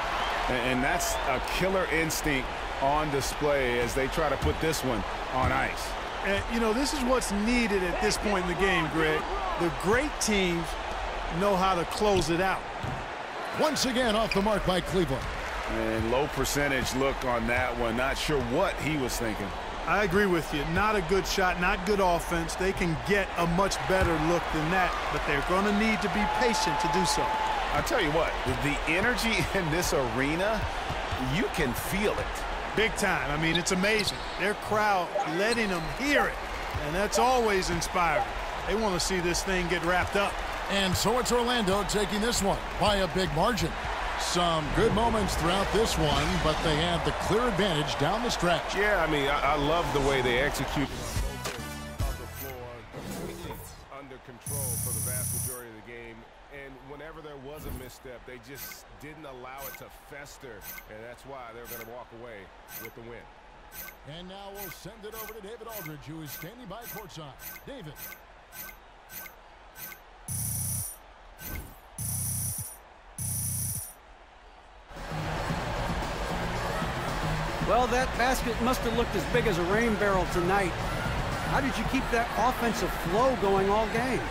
And that's a killer instinct on display as they try to put this one on ice.
And, you know, this is what's needed at this point in the game, Greg. The great teams know how to close it out.
Once again, off the mark by Cleveland.
And low percentage look on that one. Not sure what he was thinking.
I agree with you. Not a good shot, not good offense. They can get a much better look than that, but they're going to need to be patient to do so.
I'll tell you what, the energy in this arena, you can feel it.
Big time. I mean, it's amazing. Their crowd letting them hear it, and that's always inspiring. They want to see this thing get wrapped up.
And so it's Orlando taking this one by a big margin. Some good moments throughout this one, but they had the clear advantage down the stretch.
Yeah, I mean, I love the way they executed of the floor, completely under control for the vast majority of the game. And whenever there was a misstep, they just didn't allow it to fester, and that's why they're going to walk away with the win.
And now we'll send it over to David Aldridge, who is standing by courtside. David.
Well, that basket must have looked as big as a rain barrel tonight. How did you keep that offensive flow going all game?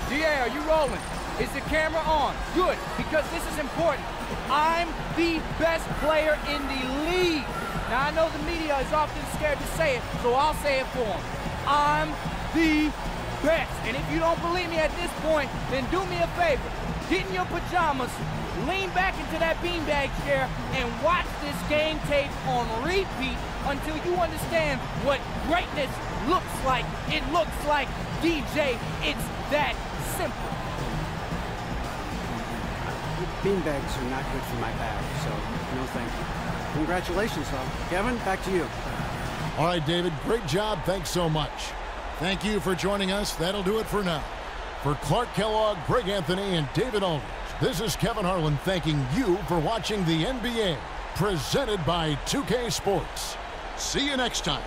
DA, are you rolling? Is the camera on? Good, because this is important. I'm the best player in the league. Now, I know the media is often scared to say it, so I'll say it for them. I'm the best. And if you don't believe me at this point, then do me a favor. Get in your pajamas, lean back into that beanbag chair, and watch this game tape on repeat until you understand what greatness looks like. It looks like DJ. It's that simple.
Beanbags are not good for my back, so no thank you. Congratulations, though. Kevin, back to you.
All right, David, great job. Thanks so much. Thank you for joining us. That'll do it for now. For Clark Kellogg, Greg Anthony, and David Aldridge, this is Kevin Harlan thanking you for watching the NBA, presented by 2K Sports. See you next time.